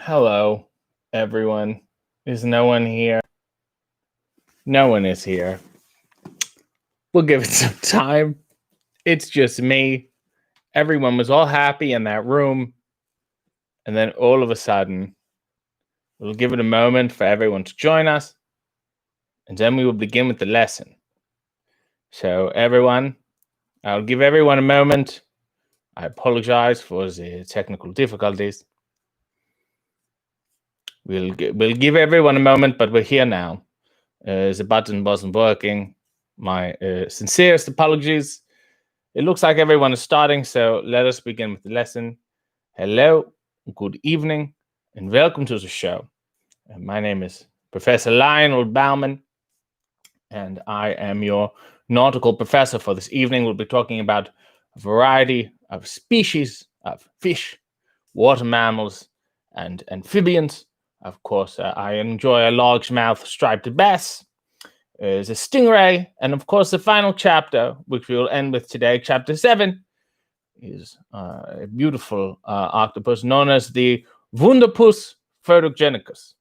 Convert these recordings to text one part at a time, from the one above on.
Hello, everyone. Is no one here? No one is here. We'll give it some time. It's just me. Everyone was all happy in that room. And then all of a sudden, we'll give it a moment for everyone to join us. And then we will begin with the lesson. So, everyone, I'll give everyone a moment. I apologize for the technical difficulties. We'll give everyone a moment, but we're here now. The button wasn't working. My sincerest apologies. It looks like everyone is starting, so let us begin with the lesson. Hello, good evening, and welcome to the show. My name is Professor Lionel Bauman, and I am your nautical professor for this evening. We'll be talking about a variety of species of fish, water mammals, and amphibians. Of course, I enjoy a largemouth striped bass, the stingray, and of course, the final chapter, which we will end with today, chapter 7, is a beautiful octopus known as the Wunderpuss photogenicus.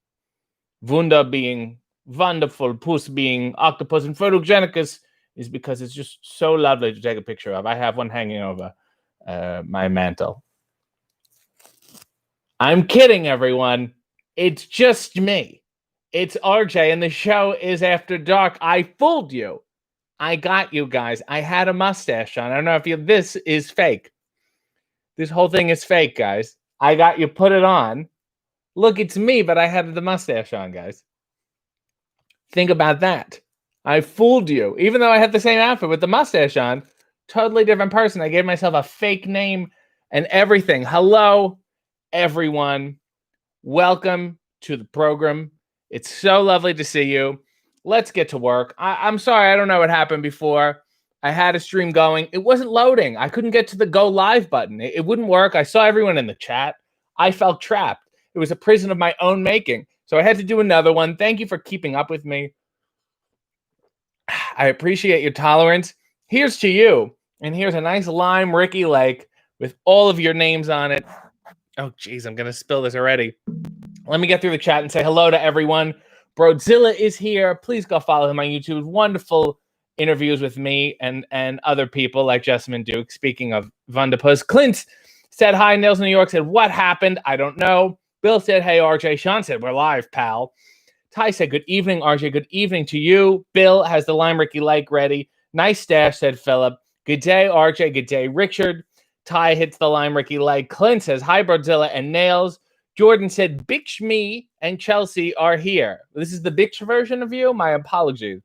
Wunda being wonderful, puss being octopus, and photogenicus is because it's just so lovely to take a picture of. I have one hanging over my mantle. I'm kidding, everyone. It's just me. It's RJ, and the show is After Dark. I fooled you. I got you guys. I had a mustache on. I don't know if this is fake. This whole thing is fake, guys. I got you. Put it on. Look, it's me, but I had the mustache on, guys. Think about that. I fooled you. Even though I had the same outfit with the mustache on, totally different person. I gave myself a fake name and everything. Hello, everyone. Welcome to the program. It's so lovely to see you. Let's get to work. I'm sorry, I don't know what happened before. I had a stream going. It wasn't loading. I couldn't get to the go live button. It wouldn't work. I saw everyone in the chat. I felt trapped. It was a prison of my own making. So I had to do another one. Thank you for keeping up with me. I appreciate your tolerance. Here's to you. And here's a nice lime Ricky Lake with all of your names on it. Oh, geez, I'm going to spill this already. Let me get through the chat and say hello to everyone. Brodzilla is here. Please go follow him on YouTube. Wonderful interviews with me and other people like Jessamine Duke. Speaking of Wunderpuss, Clint said hi. Nils New York said, what happened? I don't know. Bill said, hey, RJ. Sean said, we're live, pal. Ty said, good evening, RJ. Good evening to you. Bill has the Lime Ricky Lake ready. Nice stash, said Philip. Good day, RJ. Good day, Richard. Ty hits the Lime Ricky Lake. Clint says, hi, Brodzilla and Nails. Jordan said, Bitch Me and Chelsea are here. This is the bitch version of you? My apologies.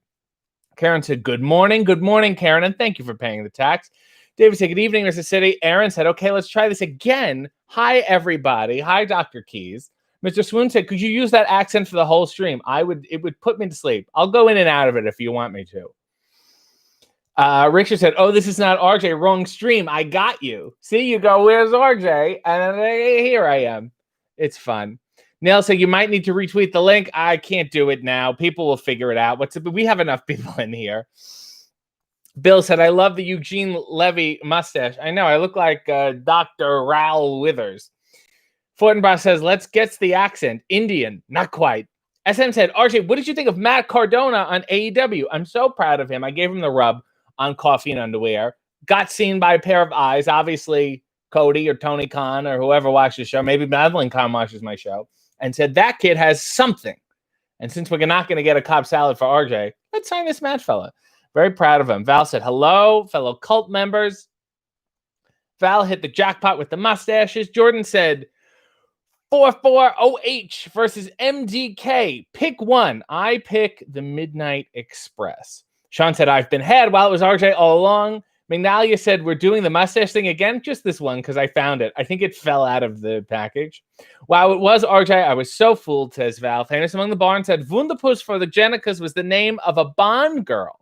Karen said, good morning. Good morning, Karen, and thank you for paying the tax. David said, good evening, Mr. City. Aaron said, okay, let's try this again. Hi, everybody. Hi, Dr. Keys. Mr. Swoon said, could you use that accent for the whole stream? It would put me to sleep. I'll go in and out of it if you want me to. Richard said, oh, this is not RJ. Wrong stream. I got you. See, you go, where's RJ? And here I am. It's fun. Neil said, you might need to retweet the link. I can't do it now. People will figure it out. We have enough people in here. Bill said, I love the Eugene Levy mustache. I know. I look like Dr. Raoul Withers. Fortinbras says, let's get the accent. Indian. Not quite. SM said, RJ, what did you think of Matt Cardona on AEW? I'm so proud of him. I gave him the rub on Coffee and Underwear. Got seen by a pair of eyes. Obviously, Cody or Tony Khan or whoever watches the show. Maybe Madeline Khan watches my show. And said, that kid has something. And since we're not going to get a Cobb salad for RJ, let's sign this Matt fella. Very proud of him. Val said, hello, fellow cult members. Val hit the jackpot with the mustaches. Jordan said, 440H versus MDK. Pick one. I pick the Midnight Express. Sean said, I've been had while it was RJ all along. Magnalia said, we're doing the mustache thing again. Just this one because I found it. I think it fell out of the package. Wow, it was RJ. I was so fooled, says Val. Famous Among the Barn said, Wunderpuss for the Genicas was the name of a Bond girl.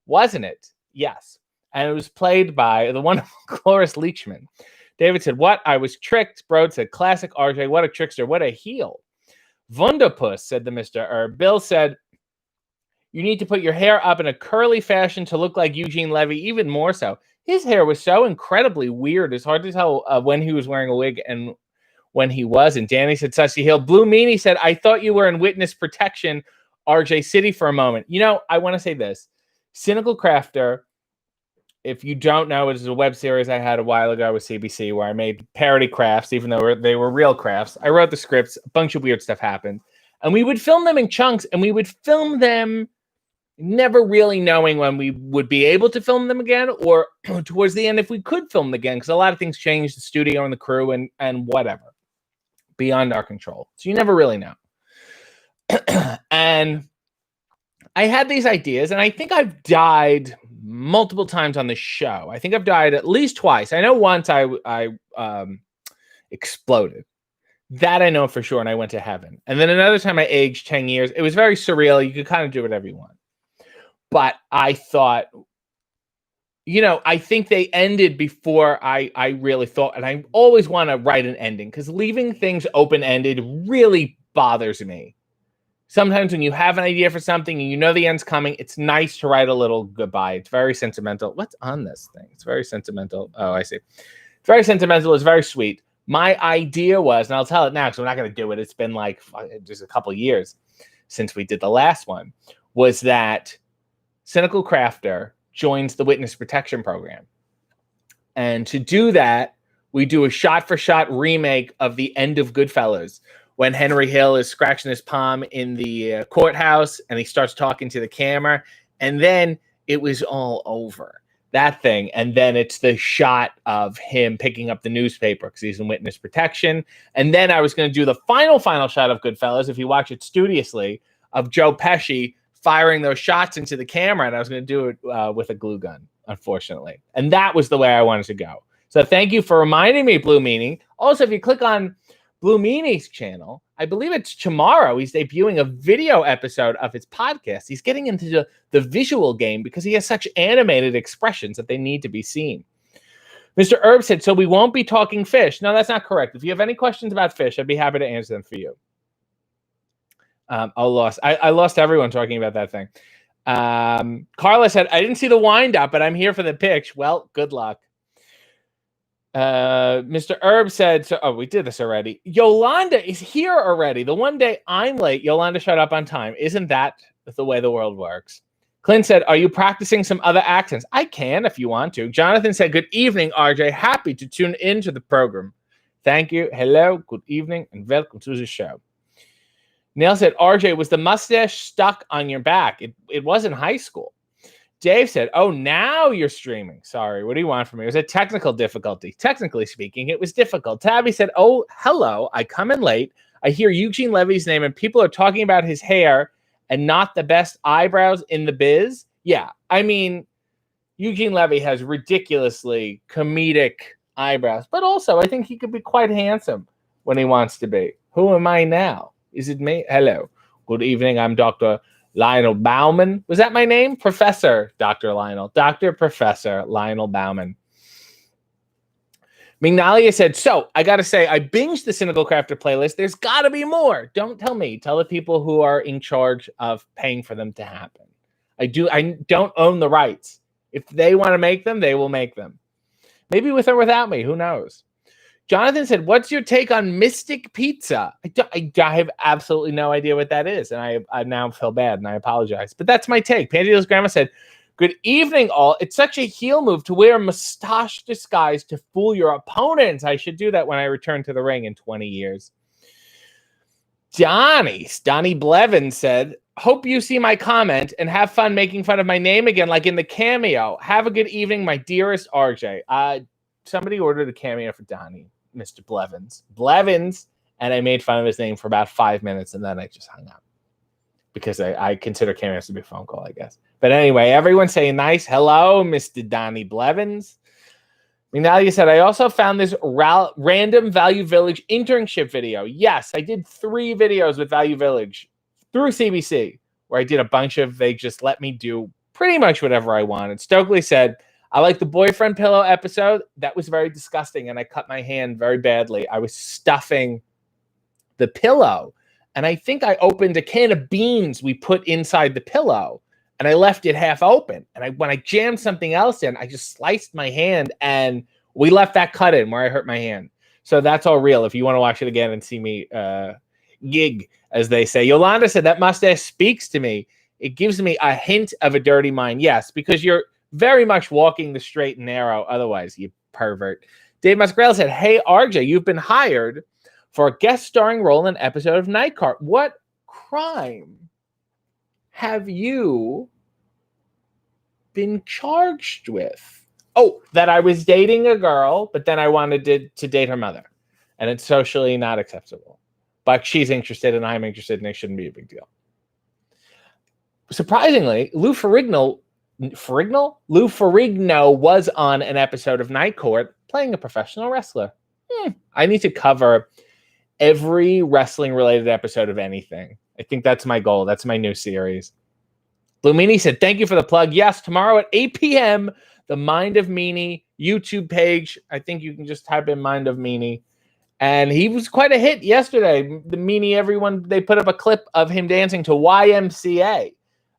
Wasn't it? Yes. And it was played by the wonderful Cloris Leachman. David said, what? I was tricked. Brode said, classic RJ. What a trickster. What a heel. Wunderpuss, said the Mr. Herb. Bill said, you need to put your hair up in a curly fashion to look like Eugene Levy, even more so. His hair was so incredibly weird. It's hard to tell when he was wearing a wig and when he wasn't. Danny said, Sussy Hill. Blue Meanie said, I thought you were in witness protection, RJ City, for a moment. You know, I want to say this. Cynical Crafter, if you don't know, it is a web series I had a while ago with CBC where I made parody crafts, even though they were real crafts. I wrote the scripts. A bunch of weird stuff happened. And we would film them in chunks, and we would film them never really knowing when we would be able to film them again, or towards the end if we could film them again, because a lot of things changed, the studio and the crew and whatever, beyond our control. So you never really know. And I had these ideas, and I think I've died multiple times on the show. I think I've died at least twice. I know once I exploded. That I know for sure, and I went to heaven. And then another time I aged 10 years. It was very surreal. You could kind of do whatever you want. But I thought, you know, I think they ended before I really thought. And I always want to write an ending, because leaving things open-ended really bothers me. Sometimes when you have an idea for something and you know the end's coming, it's nice to write a little goodbye. It's very sentimental. What's on this thing? It's very sentimental. Oh, I see. It's very sentimental. It's very sweet. My idea was, and I'll tell it now because we're not going to do it. It's been like just a couple years since we did the last one, was that Cynical Crafter joins the Witness Protection Program. And to do that, we do a shot-for-shot remake of the end of Goodfellas, when Henry Hill is scratching his palm in the courthouse and he starts talking to the camera. And then it was all over. That thing. And then it's the shot of him picking up the newspaper because he's in witness protection. And then I was going to do the final shot of Goodfellas, if you watch it studiously, of Joe Pesci firing those shots into the camera. And I was going to do it with a glue gun, unfortunately. And that was the way I wanted to go. So thank you for reminding me, Blue Meanie. Also, if you click on Blue Meanie's channel, I believe it's tomorrow, he's debuting a video episode of his podcast. He's getting into the visual game because he has such animated expressions that they need to be seen. Mr. Herb said, so we won't be talking fish. No, that's not correct. If you have any questions about fish, I'd be happy to answer them for you. I lost everyone talking about that thing. Carla said, I didn't see the wind up, but I'm here for the pitch. Well, good luck. Mr. Herb said, so, we did this already. Yolanda is here already. The one day I'm late, Yolanda showed up on time. Isn't that the way the world works? Clint said, are you practicing some other accents? I can if you want to. Jonathan said, good evening, RJ. Happy to tune into the program. Thank you. Hello, good evening, and welcome to the show. Neil said, RJ, was the mustache stuck on your back? It was in high school. Dave said, oh, now you're streaming. Sorry, what do you want from me? It was a technical difficulty. Technically speaking, it was difficult. Tabby said, oh, hello, I come in late. I hear Eugene Levy's name, and people are talking about his hair and not the best eyebrows in the biz. Yeah, I mean, Eugene Levy has ridiculously comedic eyebrows, but also I think he could be quite handsome when he wants to be. Who am I now? Is it me? Hello. Good evening. I'm Dr. Lionel Bauman. Was that my name? Professor Dr. Lionel. Dr. Professor Lionel Bauman. Mignalia said, so I got to say, I binged the Cynical Crafter playlist. There's got to be more. Don't tell me. Tell the people who are in charge of paying for them to happen. I don't own the rights. If they want to make them, they will make them. Maybe with or without me. Who knows? Jonathan said, what's your take on Mystic Pizza? I have absolutely no idea what that is. And I now feel bad and I apologize. But that's my take. Pantyhose Grandma said, good evening, all. It's such a heel move to wear a mustache disguise to fool your opponents. I should do that when I return to the ring in 20 years. Donnie Blevins said, hope you see my comment and have fun making fun of my name again, like in the cameo. Have a good evening, my dearest RJ. Somebody ordered a cameo for Donnie, Mr. Blevins, and I made fun of his name for about 5 minutes, and then I just hung up because I consider cameos to be a phone call, I guess. But anyway, everyone say nice hello, Mr. Donnie Blevins. Mignalia said, I also found this random Value Village internship video. Yes, I did 3 videos with Value Village through CBC, where I did a bunch of, they just let me do pretty much whatever I wanted. Stokely said, I like the boyfriend pillow episode. That was very disgusting, and I cut my hand very badly. I was stuffing the pillow, and I think I opened a can of beans we put inside the pillow, and I left it half open. And when I jammed something else in, I just sliced my hand, and we left that cut in where I hurt my hand. So that's all real. If you want to watch it again and see me gig, as they say. Yolanda said, that mustache speaks to me. It gives me a hint of a dirty mind. Yes, because you're very much walking the straight and narrow. Otherwise, you pervert. Dave Musgrave said, hey, RJ, you've been hired for a guest starring role in an episode of Night Court. What crime have you been charged with? Oh, that I was dating a girl, but then I wanted to date her mother. And it's socially not acceptable. But she's interested and I'm interested, and it shouldn't be a big deal. Surprisingly, Lou Ferrigno was on an episode of Night Court playing a professional wrestler. I need to cover every wrestling-related episode of anything. I think that's my goal. That's my new series. Lumini said, thank you for the plug. Yes, tomorrow at 8 p.m., the Mind of Meanie YouTube page. I think you can just type in Mind of Meanie. And he was quite a hit yesterday. The Meanie, everyone, they put up a clip of him dancing to YMCA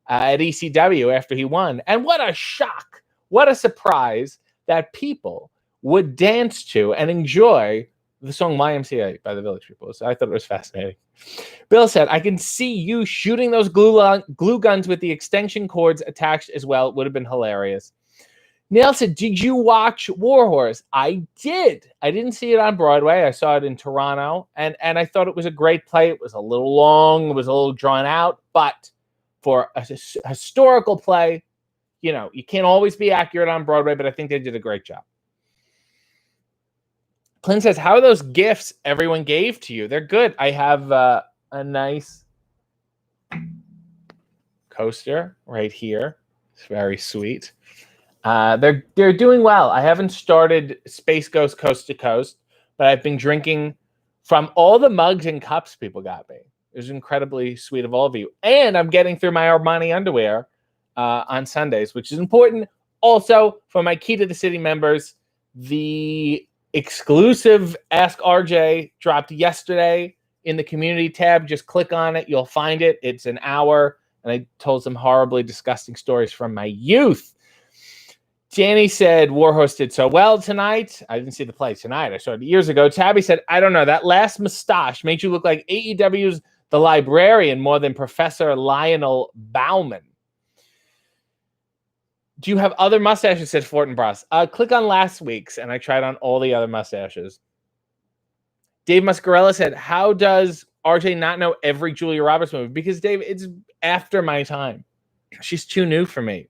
at ECW after he won. And what a shock. What a surprise that people would dance to and enjoy the song YMCA by the Village People. So I thought it was fascinating. Bill said, I can see you shooting those glue guns with the extension cords attached as well. It would have been hilarious. Neil said, did you watch War Horse? I did. I didn't see it on Broadway. I saw it in Toronto, and I thought it was a great play. It was a little long. It was a little drawn out, but for a historical play, you know, you can't always be accurate on Broadway, but I think they did a great job. Clint says, how are those gifts everyone gave to you? They're good. I have a nice coaster right here. It's very sweet. They're doing well. I haven't started Space Ghost Coast to Coast, but I've been drinking from all the mugs and cups people got me. It was incredibly sweet of all of you. And I'm getting through my Armani underwear on Sundays, which is important. Also, for my Key to the City members, the exclusive Ask RJ dropped yesterday in the community tab. Just click on it. You'll find it. It's an hour. And I told some horribly disgusting stories from my youth. Danny said Warhorse did so well tonight. I didn't see the play tonight. I saw it years ago. Tabby said, I don't know. That last mustache made you look like AEW's The Librarian more than Professor Lionel Bauman. Do you have other mustaches, said Fortinbras? Click on last week's, and I tried on all the other mustaches. Dave Muscarella said, how does RJ not know every Julia Roberts movie? Because, Dave, it's after my time. She's too new for me.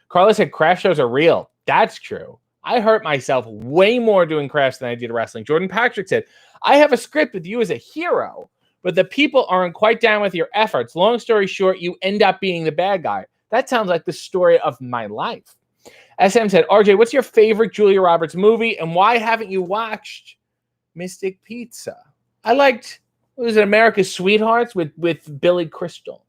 Carla said, craft shows are real. That's true. I hurt myself way more doing crafts than I did wrestling. Jordan Patrick said, I have a script with you as a hero, but the people aren't quite down with your efforts. Long story short, you end up being the bad guy. That sounds like the story of my life. SM said, RJ, what's your favorite Julia Roberts movie, and why haven't you watched Mystic Pizza? I liked, what was it, America's Sweethearts with Billy Crystal.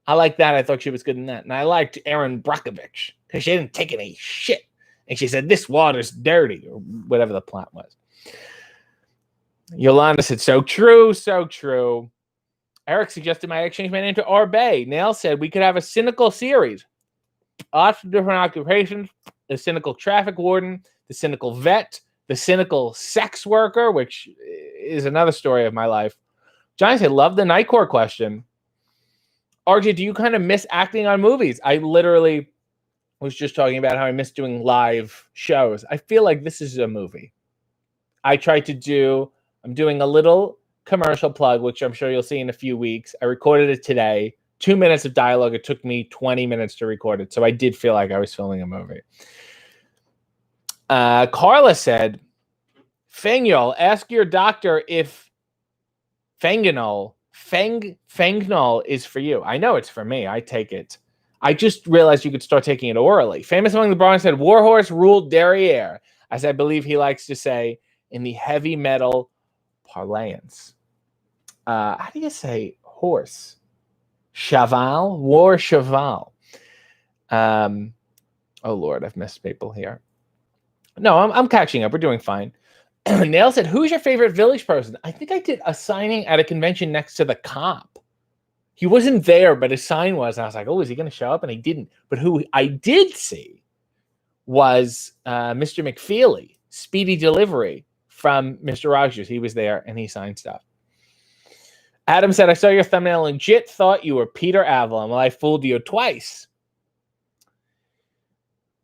I like that. I thought she was good in that. And I liked Erin Brockovich because she didn't take any shit. And she said, this water's dirty, or whatever the plot was. Yolanda said, so true, so true. Eric suggested I exchange my name to Arbay. Nail said we could have a cynical series. Lots of different occupations. The cynical traffic warden, the cynical vet, the cynical sex worker, which is another story of my life. Johnny said, love the Night Court question. RJ, do you kind of miss acting on movies? I literally was just talking about how I miss doing live shows. I feel like this is a movie. I'm doing a little commercial plug, which I'm sure you'll see in a few weeks. I recorded it today. 2 minutes of dialogue. It took me 20 minutes to record it. So I did feel like I was filming a movie. Carla said, Fangyol, ask your doctor if Fanganol is for you. I know it's for me. I take it. I just realized you could start taking it orally. Famous Among the Bronx said, Warhorse ruled derriere, as I believe he likes to say in the heavy metal parlance. How do you say horse? Cheval? War cheval. Oh, Lord, I've missed people here. No, I'm catching up. We're doing fine. Nail said, who's your favorite Village person? I think I did a signing at a convention next to the cop. He wasn't there, but his sign was. And I was like, oh, is he going to show up? And he didn't. But who I did see was Mr. McFeely, Speedy Delivery from Mr. Rogers. He was there and he signed stuff. Adam said, I saw your thumbnail and legit thought you were Peter Avalon. Well, I fooled you twice.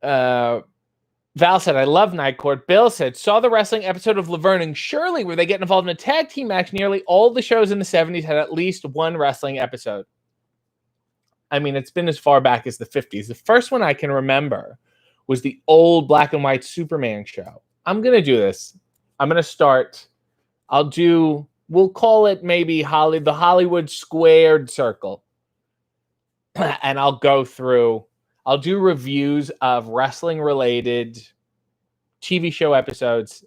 Val said, I love Night Court. Bill said, saw the wrestling episode of Laverne and Shirley where they get involved in a tag team match. Nearly all the shows in the 70s had at least one wrestling episode. I mean, it's been as far back as the 50s. The first one I can remember was the old black and white Superman show. I'm going to do this. I'm going to start. We'll call it maybe the Hollywood Squared Circle. And I'll do reviews of wrestling-related TV show episodes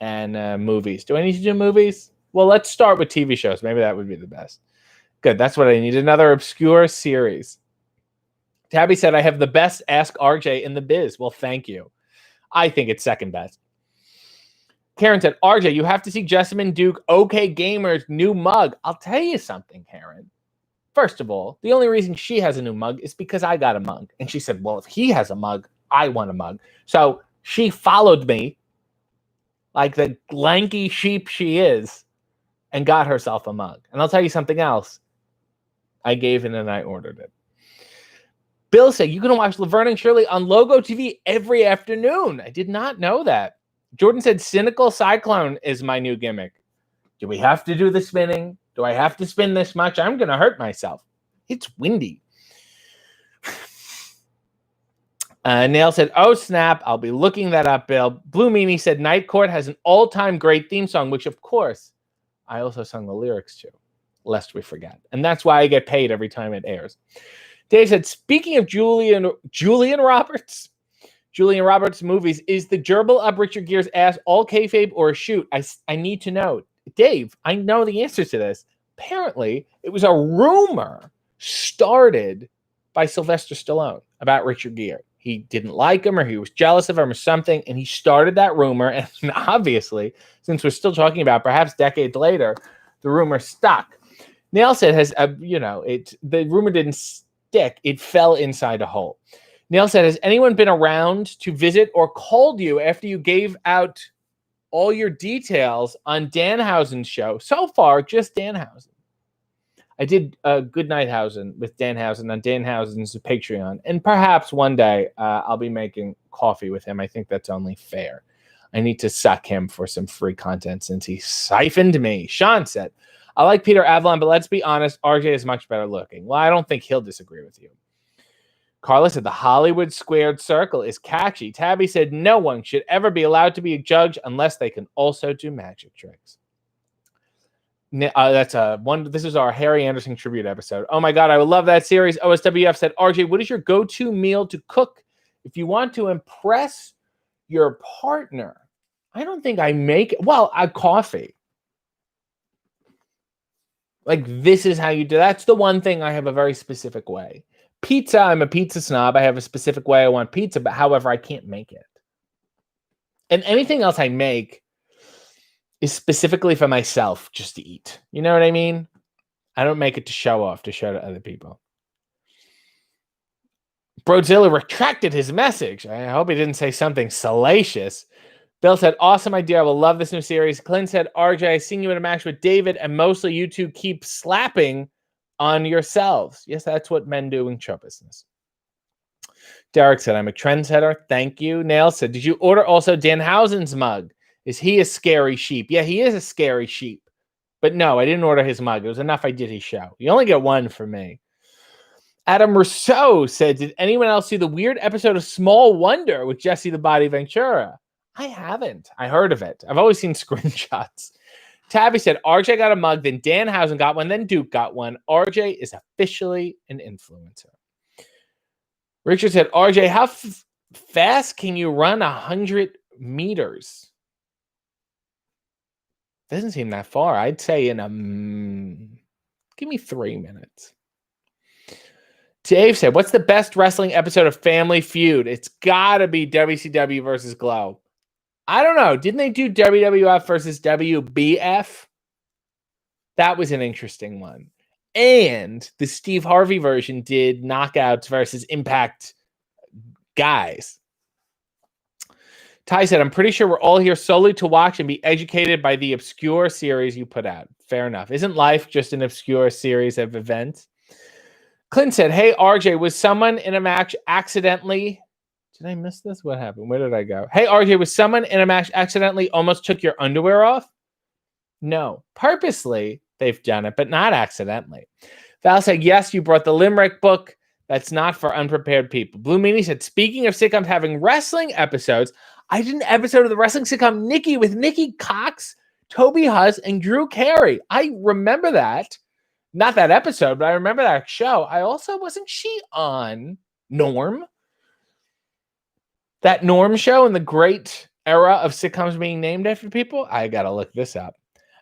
and movies. Do I need to do movies? Well, let's start with TV shows. Maybe that would be the best. Good, that's what I need. Another obscure series. Tabby said, I have the best Ask RJ in the biz. Well, thank you. I think it's second best. Karen said, RJ, you have to see Jessamine Duke, OK Gamer's new mug. I'll tell you something, Karen. First of all, the only reason she has a new mug is because I got a mug. And she said, well, if he has a mug, I want a mug. So she followed me like the lanky sheep she is and got herself a mug. And I'll tell you something else. I gave in and I ordered it. Bill said, you can watch Laverne and Shirley on Logo TV every afternoon. I did not know that. Jordan said, cynical cyclone is my new gimmick. Do we have to do the spinning? Do I have to spin this much? I'm going to hurt myself. It's windy. Nail said, oh, snap. I'll be looking that up, Bill. Blue Meanie said, Night Court has an all-time great theme song, which, of course, I also sung the lyrics to, lest we forget. And that's why I get paid every time it airs. Dave said, speaking of Julian Roberts movies, is the gerbil up Richard Gere's ass all kayfabe or a shoot? I need to know. Dave, I know the answer to this. Apparently, it was a rumor started by Sylvester Stallone about Richard Gere. He didn't like him or he was jealous of him or something, and he started that rumor. And obviously, since we're still talking about perhaps decades later, the rumor stuck. Nail said, the rumor didn't stick. It fell inside a hole. Nail said, has anyone been around to visit or called you after you gave out all your details on Danhausen's show? So far, just Danhausen. I did Good Night Hausen with Danhausen on Danhausen's Patreon. And perhaps one day I'll be making coffee with him. I think that's only fair. I need to suck him for some free content since he siphoned me. Sean said, I like Peter Avalon, but let's be honest, RJ is much better looking. Well, I don't think he'll disagree with you. Carla said, the Hollywood Squared Circle is catchy. Tabby said, no one should ever be allowed to be a judge unless they can also do magic tricks. This is our Harry Anderson tribute episode. Oh my God, I would love that series. OSWF said, RJ, what is your go-to meal to cook if you want to impress your partner? I don't think I make it. Well, coffee. Like, this is how you do. That's the one thing I have a very specific way. Pizza, I'm a pizza snob. I have a specific way I want pizza, but however, I can't make it. And anything else I make is specifically for myself just to eat. You know what I mean? I don't make it to show off, to show to other people. Brodzilla retracted his message. I hope he didn't say something salacious. Bill said, awesome idea. I will love this new series. Clint said, RJ, I seen you in a match with David, and mostly you two keep slapping on yourselves. Yes, that's what men do in show business. Derek said, I'm a trendsetter. Thank you. Nail said, did you order also Danhausen's mug? Is he a scary sheep? Yeah, he is a scary sheep. But no, I didn't order his mug. It was enough I did his show. You only get one for me. Adam Rousseau said, did anyone else see the weird episode of Small Wonder with Jesse the Body Ventura? I haven't. I heard of it. I've always seen screenshots. Tabby said, RJ got a mug, then Danhausen got one, then Duke got one. RJ is officially an influencer. Richard said, RJ, how fast can you run 100 meters? Doesn't seem that far. I'd say give me 3 minutes. Dave said, what's the best wrestling episode of Family Feud? It's got to be WCW versus Glow. I don't know. Didn't they do WWF versus WBF? That was an interesting one. And the Steve Harvey version did Knockouts versus Impact guys. Ty said, I'm pretty sure we're all here solely to watch and be educated by the obscure series you put out. Fair enough. Isn't life just an obscure series of events? Clint said, hey, RJ, was someone in a match accidentally... Did I miss this? What happened? Where did I go? Hey, RJ, was someone in a match accidentally almost took your underwear off? No. Purposely, they've done it, but not accidentally. Val said, yes, you brought the Limerick book. That's not for unprepared people. Blue Meanie said, speaking of sitcoms having wrestling episodes, I did an episode of the wrestling sitcom Nikki with Nikki Cox, Toby Huss, and Drew Carey. I remember that. Not that episode, but I remember that show. I also, wasn't she on Norm? That Norm show in the great era of sitcoms being named after people? I gotta look this up.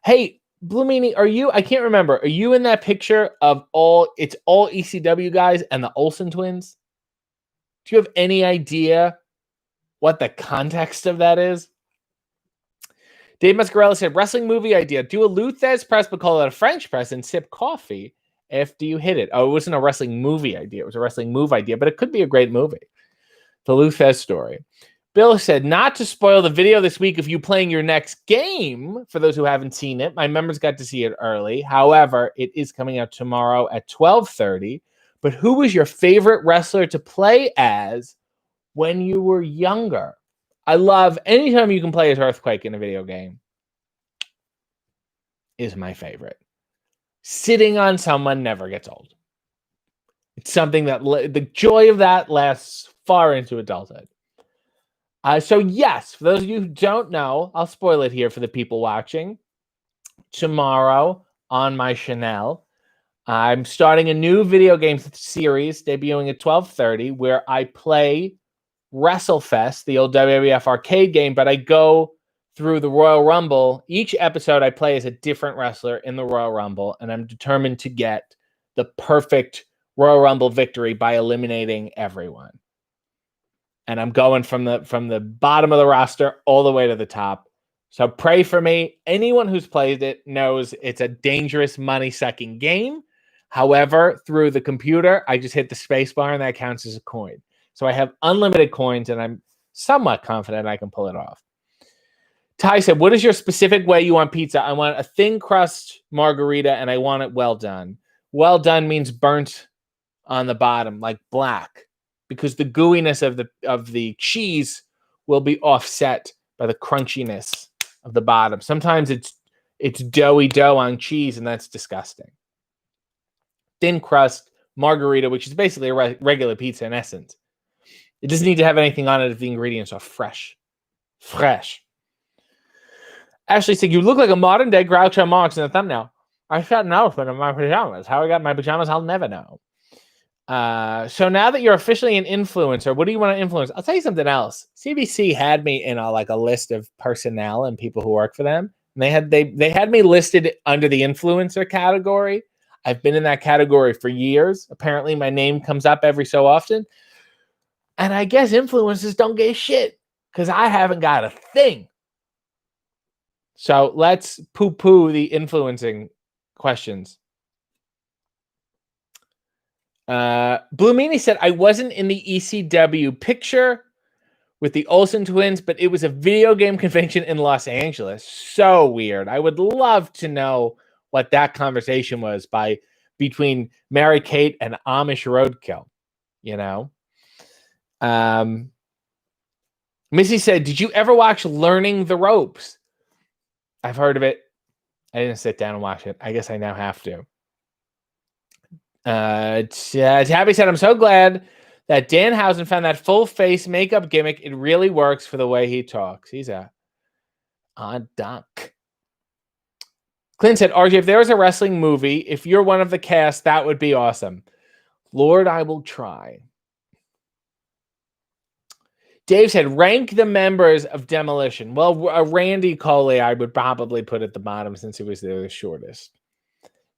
Hey, Blue Meanie, are you, I can't remember, are you in that picture of all ECW guys and the Olsen twins? Do you have any idea what the context of that is? Dave Mascarella said, wrestling movie idea. Do a Luthez press, but call it a French press and sip coffee after you hit it. Oh, it wasn't a wrestling movie idea. It was a wrestling move idea, but it could be a great movie. The Luthez story. Bill said, not to spoil the video this week of you playing your next game, for those who haven't seen it. My members got to see it early. However, it is coming out tomorrow at 12:30. But who was your favorite wrestler to play as when you were younger? I love anytime you can play as Earthquake in a video game is my favorite. Sitting on someone never gets old. It's something that the joy of that lasts far into adulthood. So yes, for those of you who don't know, I'll spoil it here for the people watching. Tomorrow on my channel, I'm starting a new video game series debuting at 12:30 where I play WrestleFest, the old WWF arcade game, but I go through the Royal Rumble. Each episode I play as a different wrestler in the Royal Rumble, and I'm determined to get the perfect Royal Rumble victory by eliminating everyone. And I'm going from the bottom of the roster all the way to the top. So pray for me. Anyone who's played it knows it's a dangerous money-sucking game. However, through the computer, I just hit the space bar and that counts as a coin. So I have unlimited coins and I'm somewhat confident I can pull it off. Ty said, what is your specific way you want pizza? I want a thin crust margarita and I want it well done. Well done means burnt on the bottom, like black, because the gooiness of the cheese will be offset by the crunchiness of the bottom. Sometimes it's doughy dough on cheese, and that's disgusting. Thin crust margarita, which is basically a regular pizza in essence. It doesn't need to have anything on it if the ingredients are fresh. Fresh. Ashley said, you look like a modern-day Groucho Marx in the thumbnail. I shot an outfit in my pajamas. How I got my pajamas, I'll never know. So now that you're officially an influencer, what do you want to influence? I'll tell you something else. CBC had me in a list of personnel and people who work for them. And they had me listed under the influencer category. I've been in that category for years. Apparently my name comes up every so often. And I guess influencers don't get shit because I haven't got a thing. So let's poo-poo the influencing questions. Blue Meanie said, I wasn't in the ECW picture with the Olsen twins, but it was a video game convention in Los Angeles. So weird. I would love to know what that conversation was between Mary Kate and Amish Roadkill, you know? Missy said, did you ever watch Learning the Ropes? I've heard of it. I didn't sit down and watch it. I guess I now have to. Tabby said, I'm so glad that Danhausen found that full face makeup gimmick. It really works for the way he talks. He's a dunk. Clint said, RJ, if there was a wrestling movie, if you're one of the cast, that would be awesome. Lord, I will try. Dave said, rank the members of Demolition. Well, Randy Coley, I would probably put at the bottom since he was the shortest.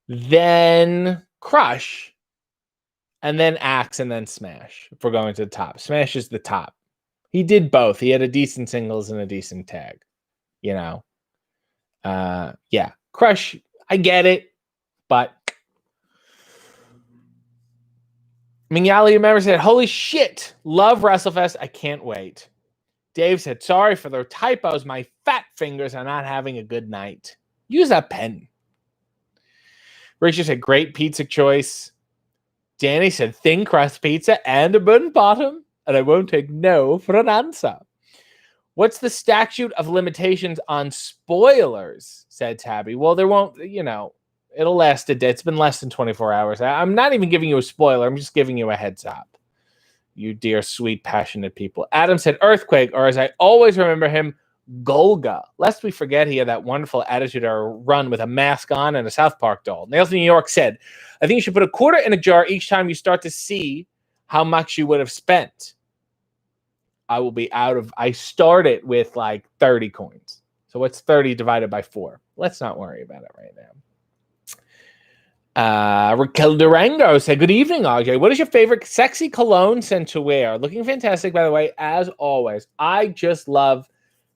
Then Crush, and then Axe, and then Smash. If we're going to the top, Smash is the top. He did both. He had a decent singles and a decent tag. You know, yeah. Crush, I get it, but Mingyali, remember, said, holy shit, love WrestleFest. I can't wait. Dave said, sorry for the typos. My fat fingers are not having a good night. Use a pen. Richard said, great pizza choice. Danny said, thin crust pizza and a burnt bottom. And I won't take no for an answer. What's the statute of limitations on spoilers? Said Tabby. Well, there won't, it'll last a day. It's been less than 24 hours. I'm not even giving you a spoiler. I'm just giving you a heads up. You dear, sweet, passionate people. Adam said earthquake, or as I always remember him, Golga. Lest we forget he had that wonderful attitude or run with a mask on and a South Park doll. Nails in New York said, I think you should put a quarter in a jar each time you start to see how much you would have spent. I started with like 30 coins. So what's 30 divided by 4? Let's not worry about it right now. Raquel Durango said, good evening, RJ. What is your favorite sexy cologne scent to wear? Looking fantastic, by the way, as always. I just love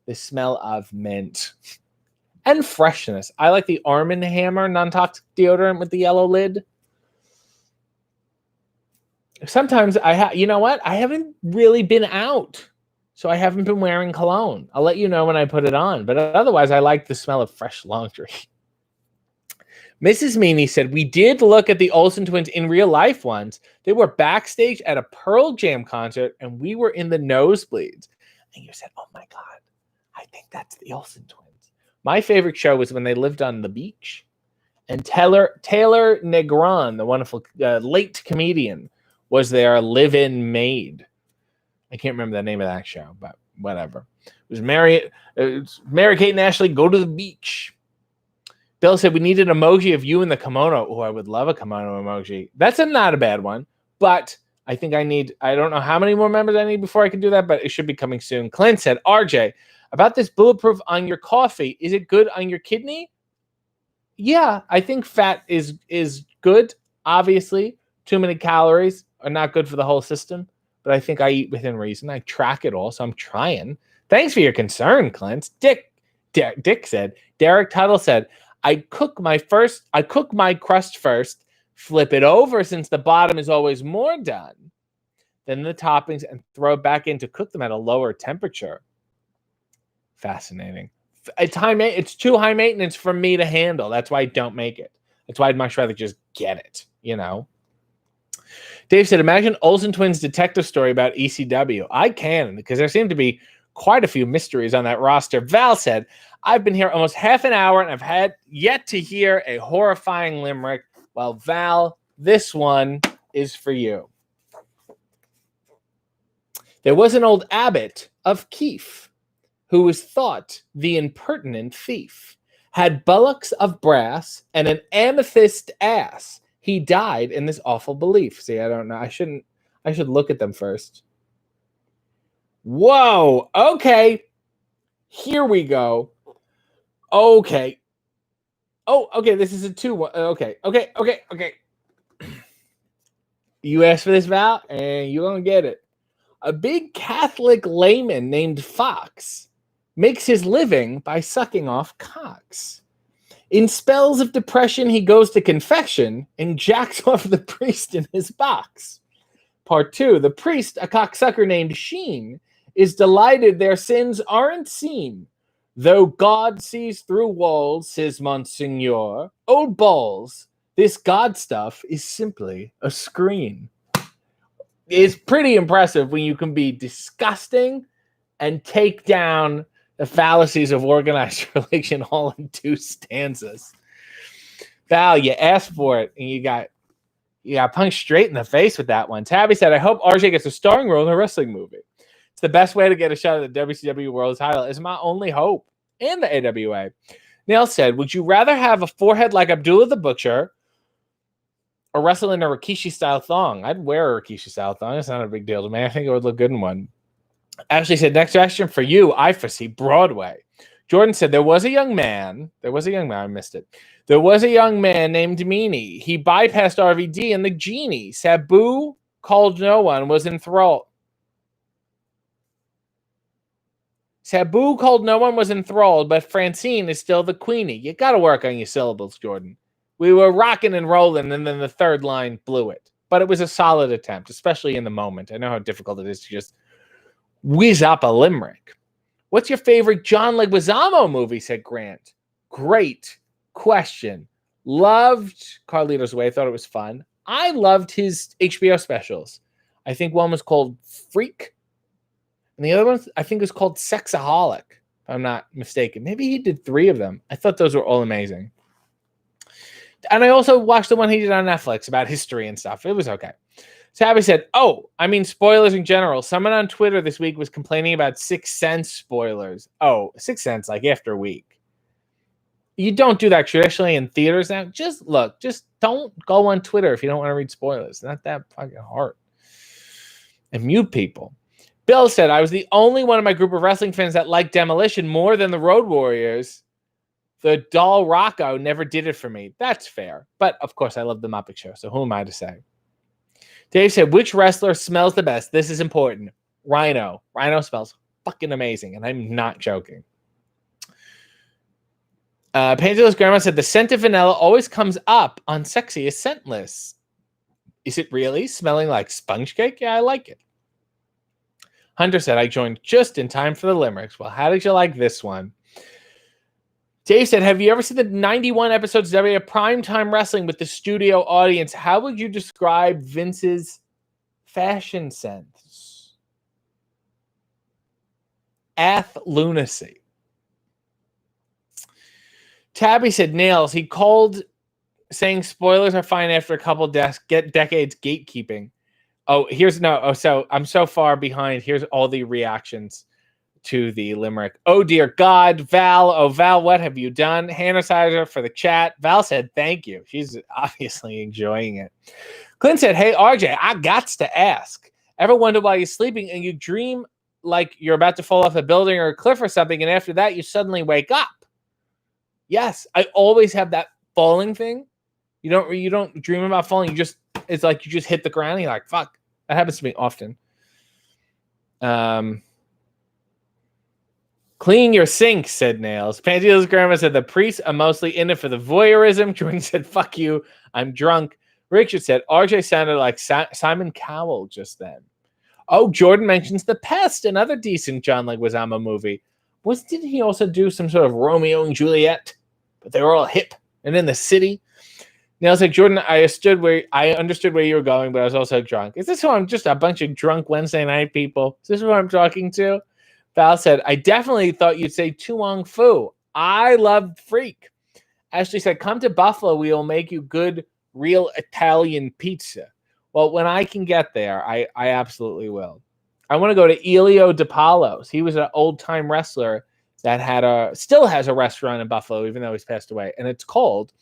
the smell of mint and freshness. I like the Arm & Hammer non-toxic deodorant with the yellow lid. Sometimes you know what? I haven't really been out, so I haven't been wearing cologne. I'll let you know when I put it on, but otherwise I like the smell of fresh laundry. Mrs. Meany said, we did look at the Olsen twins in real life once. They were backstage at a Pearl Jam concert, and we were in the nosebleeds. And you said, oh my God, I think that's the Olsen twins. My favorite show was when they lived on the beach. And Taylor Negron, the wonderful late comedian, was their live-in maid. I can't remember the name of that show, but whatever. It was Mary-Kate and Ashley Go to the Beach. Bill said, we need an emoji of you in the kimono. Oh, I would love a kimono emoji. That's not a bad one, but I think I don't know how many more members I need before I can do that, but it should be coming soon. Clint said, RJ, about this bulletproof on your coffee, is it good on your kidney? Yeah, I think fat is good. Obviously, too many calories are not good for the whole system, but I think I eat within reason. I track it all, so I'm trying. Thanks for your concern, Clint. Dick said, Derek Tuttle said, I cook my crust first, flip it over since the bottom is always more done, then the toppings, and throw it back in to cook them at a lower temperature. Fascinating. It's too high maintenance for me to handle. That's why I don't make it. That's why I'd much rather just get it, Dave said, imagine Olsen Twins detective story about ECW. I can, because there seem to be quite a few mysteries on that roster. Val said, I've been here almost half an hour and I've had yet to hear a horrifying limerick. Well, Val, this one is for you. There was an old abbot of Keefe who was thought the impertinent thief, had bullocks of brass and an amethyst ass. He died in this awful belief. See, I don't know. I should look at them first. Whoa. Okay. Here we go. Okay. Oh, okay. This is a 2-1. Okay. You asked for this, Val, and you're going to get it. A big Catholic layman named Fox makes his living by sucking off cocks. In spells of depression, he goes to confession and jacks off the priest in his box. Part 2, the priest, a cocksucker named Sheen, is delighted their sins aren't seen. Though God sees through walls, says Monsignor, old balls, this God stuff is simply a screen. It's pretty impressive when you can be disgusting and take down the fallacies of organized religion all in 2 stanzas. Val, you asked for it, and you got punched straight in the face with that one. Tabby said, I hope RJ gets a starring role in a wrestling movie. It's the best way to get a shot at the WCW World title. It's my only hope. And the AWA. Neil said, would you rather have a forehead like Abdullah the Butcher or wrestle in a Rikishi-style thong? I'd wear a Rikishi-style thong. It's not a big deal to me. I think it would look good in one. Ashley said, next question for you, I foresee Broadway. Jordan said, there was a young man. I missed it. There was a young man named Meanie. He bypassed RVD and the genie. Sabu called no one, was enthralled. Sabu called no one was enthralled, but Francine is still the queenie. You got to work on your syllables, Jordan. We were rocking and rolling, and then the third line blew it. But it was a solid attempt, especially in the moment. I know how difficult it is to just whiz up a limerick. What's your favorite John Leguizamo movie, said Grant. Great question. Loved Carlito's Way. I thought it was fun. I loved his HBO specials. I think one was called Freak, and the other one, I think, was called Sexaholic, if I'm not mistaken. Maybe he did 3 of them. I thought those were all amazing. And I also watched the one he did on Netflix about history and stuff. It was okay. Tabby said, spoilers in general. Someone on Twitter this week was complaining about Sixth Sense spoilers. Oh, Sixth Sense, like after a week. You don't do that traditionally in theaters now. Just don't go on Twitter if you don't want to read spoilers. It's not that fucking hard. And mute people. Bill said, I was the only one in my group of wrestling fans that liked Demolition more than the Road Warriors. The doll Rocco never did it for me. That's fair. But, of course, I love the Muppet Show, so who am I to say? Dave said, which wrestler smells the best? This is important. Rhino. Rhino smells fucking amazing, and I'm not joking. Pangela's grandma said, the scent of vanilla always comes up on sexiest scent lists. Is it really smelling like sponge cake? Yeah, I like it. Hunter said, I joined just in time for the limericks. Well, how did you like this one? Dave said, have you ever seen the 91 episodes of Primetime Wrestling with the studio audience? How would you describe Vince's fashion sense? Lunacy. Tabby said, nails. He called saying spoilers are fine after a couple decades gatekeeping. So I'm so far behind. Here's all the reactions to the limerick. Oh, dear God. Val, what have you done? Hannah Sizer for the chat. Val said, thank you. She's obviously enjoying it. Clint said, hey, RJ, I gots to ask. Ever wonder while you're sleeping and you dream like you're about to fall off a building or a cliff or something, and after that you suddenly wake up? Yes, I always have that falling thing. You don't dream about falling. It's like you just hit the ground and you're like, fuck. That happens to me often. Clean your sink, said Nails. Pangela's grandma said the priests are mostly in it for the voyeurism. Jordan said, fuck you, I'm drunk. Richard said, RJ sounded like Simon Cowell just then. Oh, Jordan mentions The Pest, another decent John Leguizamo movie. Didn't he also do some sort of Romeo and Juliet? But they were all hip and in the city. Nails said, Jordan, I understood where you were going, but I was also drunk. Is this who I'm just a bunch of drunk Wednesday night people? Is this who I'm talking to? Val said, I definitely thought you'd say Tuong Fu. I loved Freak. Ashley said, come to Buffalo. We will make you good, real Italian pizza. Well, when I can get there, I absolutely will. I want to go to Elio DePalos. He was an old-time wrestler that still has a restaurant in Buffalo, even though he's passed away. And it's called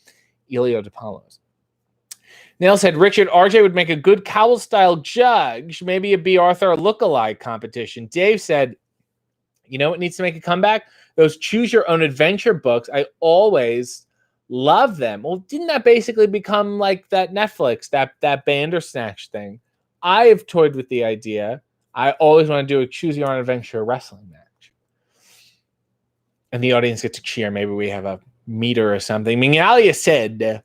Elio DePalos. Nail said, Richard, RJ would make a good Cowell-style judge, maybe a B. Arthur look-alike competition. Dave said, you know what needs to make a comeback? Those choose-your-own-adventure books. I always love them. Well, didn't that basically become like that Netflix, that Bandersnatch thing? I have toyed with the idea. I always want to do a choose-your-own-adventure wrestling match. And the audience gets to cheer. Maybe we have a meter or something. Mingalia said,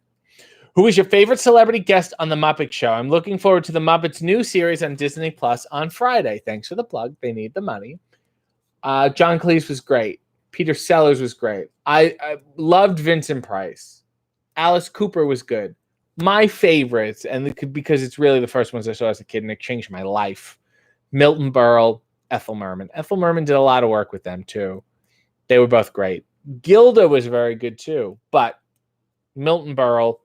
who is your favorite celebrity guest on The Muppet Show? I'm looking forward to the Muppets' new series on Disney Plus on Friday. Thanks for the plug. They need the money. John Cleese was great. Peter Sellers was great. I loved Vincent Price. Alice Cooper was good. My favorites, and because it's really the first ones I saw as a kid, and it changed my life. Milton Berle, Ethel Merman. Ethel Merman did a lot of work with them, too. They were both great. Gilda was very good, too. But Milton Berle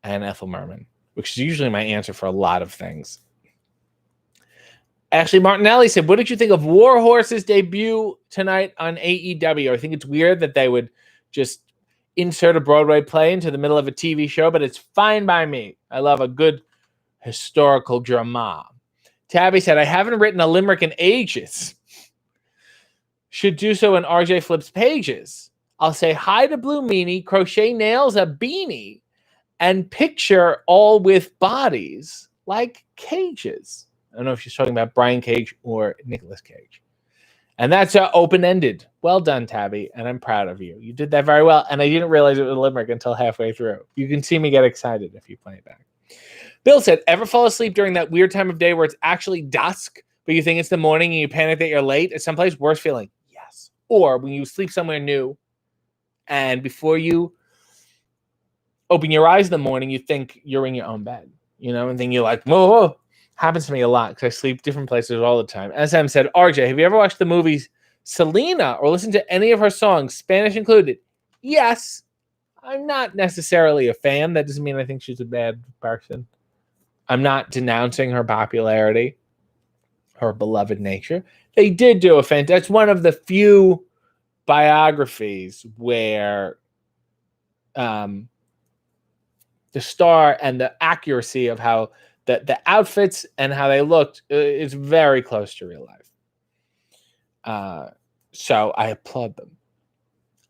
and Ethel Merman, which is usually my answer for a lot of things. Ashley Martinelli said, what did you think of War Horse's debut tonight on AEW? I think it's weird that they would just insert a Broadway play into the middle of a TV show, but it's fine by me. I love a good historical drama. Tabby said, I haven't written a limerick in ages. Should do so in RJ Flips pages. I'll say hi to Blue Meanie, crochet nails a beanie, and picture all with bodies like cages. I don't know if she's talking about Brian Cage or Nicolas Cage. And that's open-ended. Well done, Tabby, and I'm proud of you. You did that very well, and I didn't realize it was a limerick until halfway through. You can see me get excited if you play it back. Bill said, ever fall asleep during that weird time of day where it's actually dusk, but you think it's the morning and you panic that you're late? Is someplace worse feeling? Yes. Or when you sleep somewhere new and before you open your eyes in the morning, you think you're in your own bed, and then you're like, whoa, whoa. Happens to me a lot because I sleep different places all the time. SM said, RJ, have you ever watched the movies Selena or listened to any of her songs, Spanish included? Yes. I'm not necessarily a fan. That doesn't mean I think she's a bad person. I'm not denouncing her popularity, her beloved nature. They did do that's one of the few biographies where the star and the accuracy of how the outfits and how they looked is very close to real life. So I applaud them.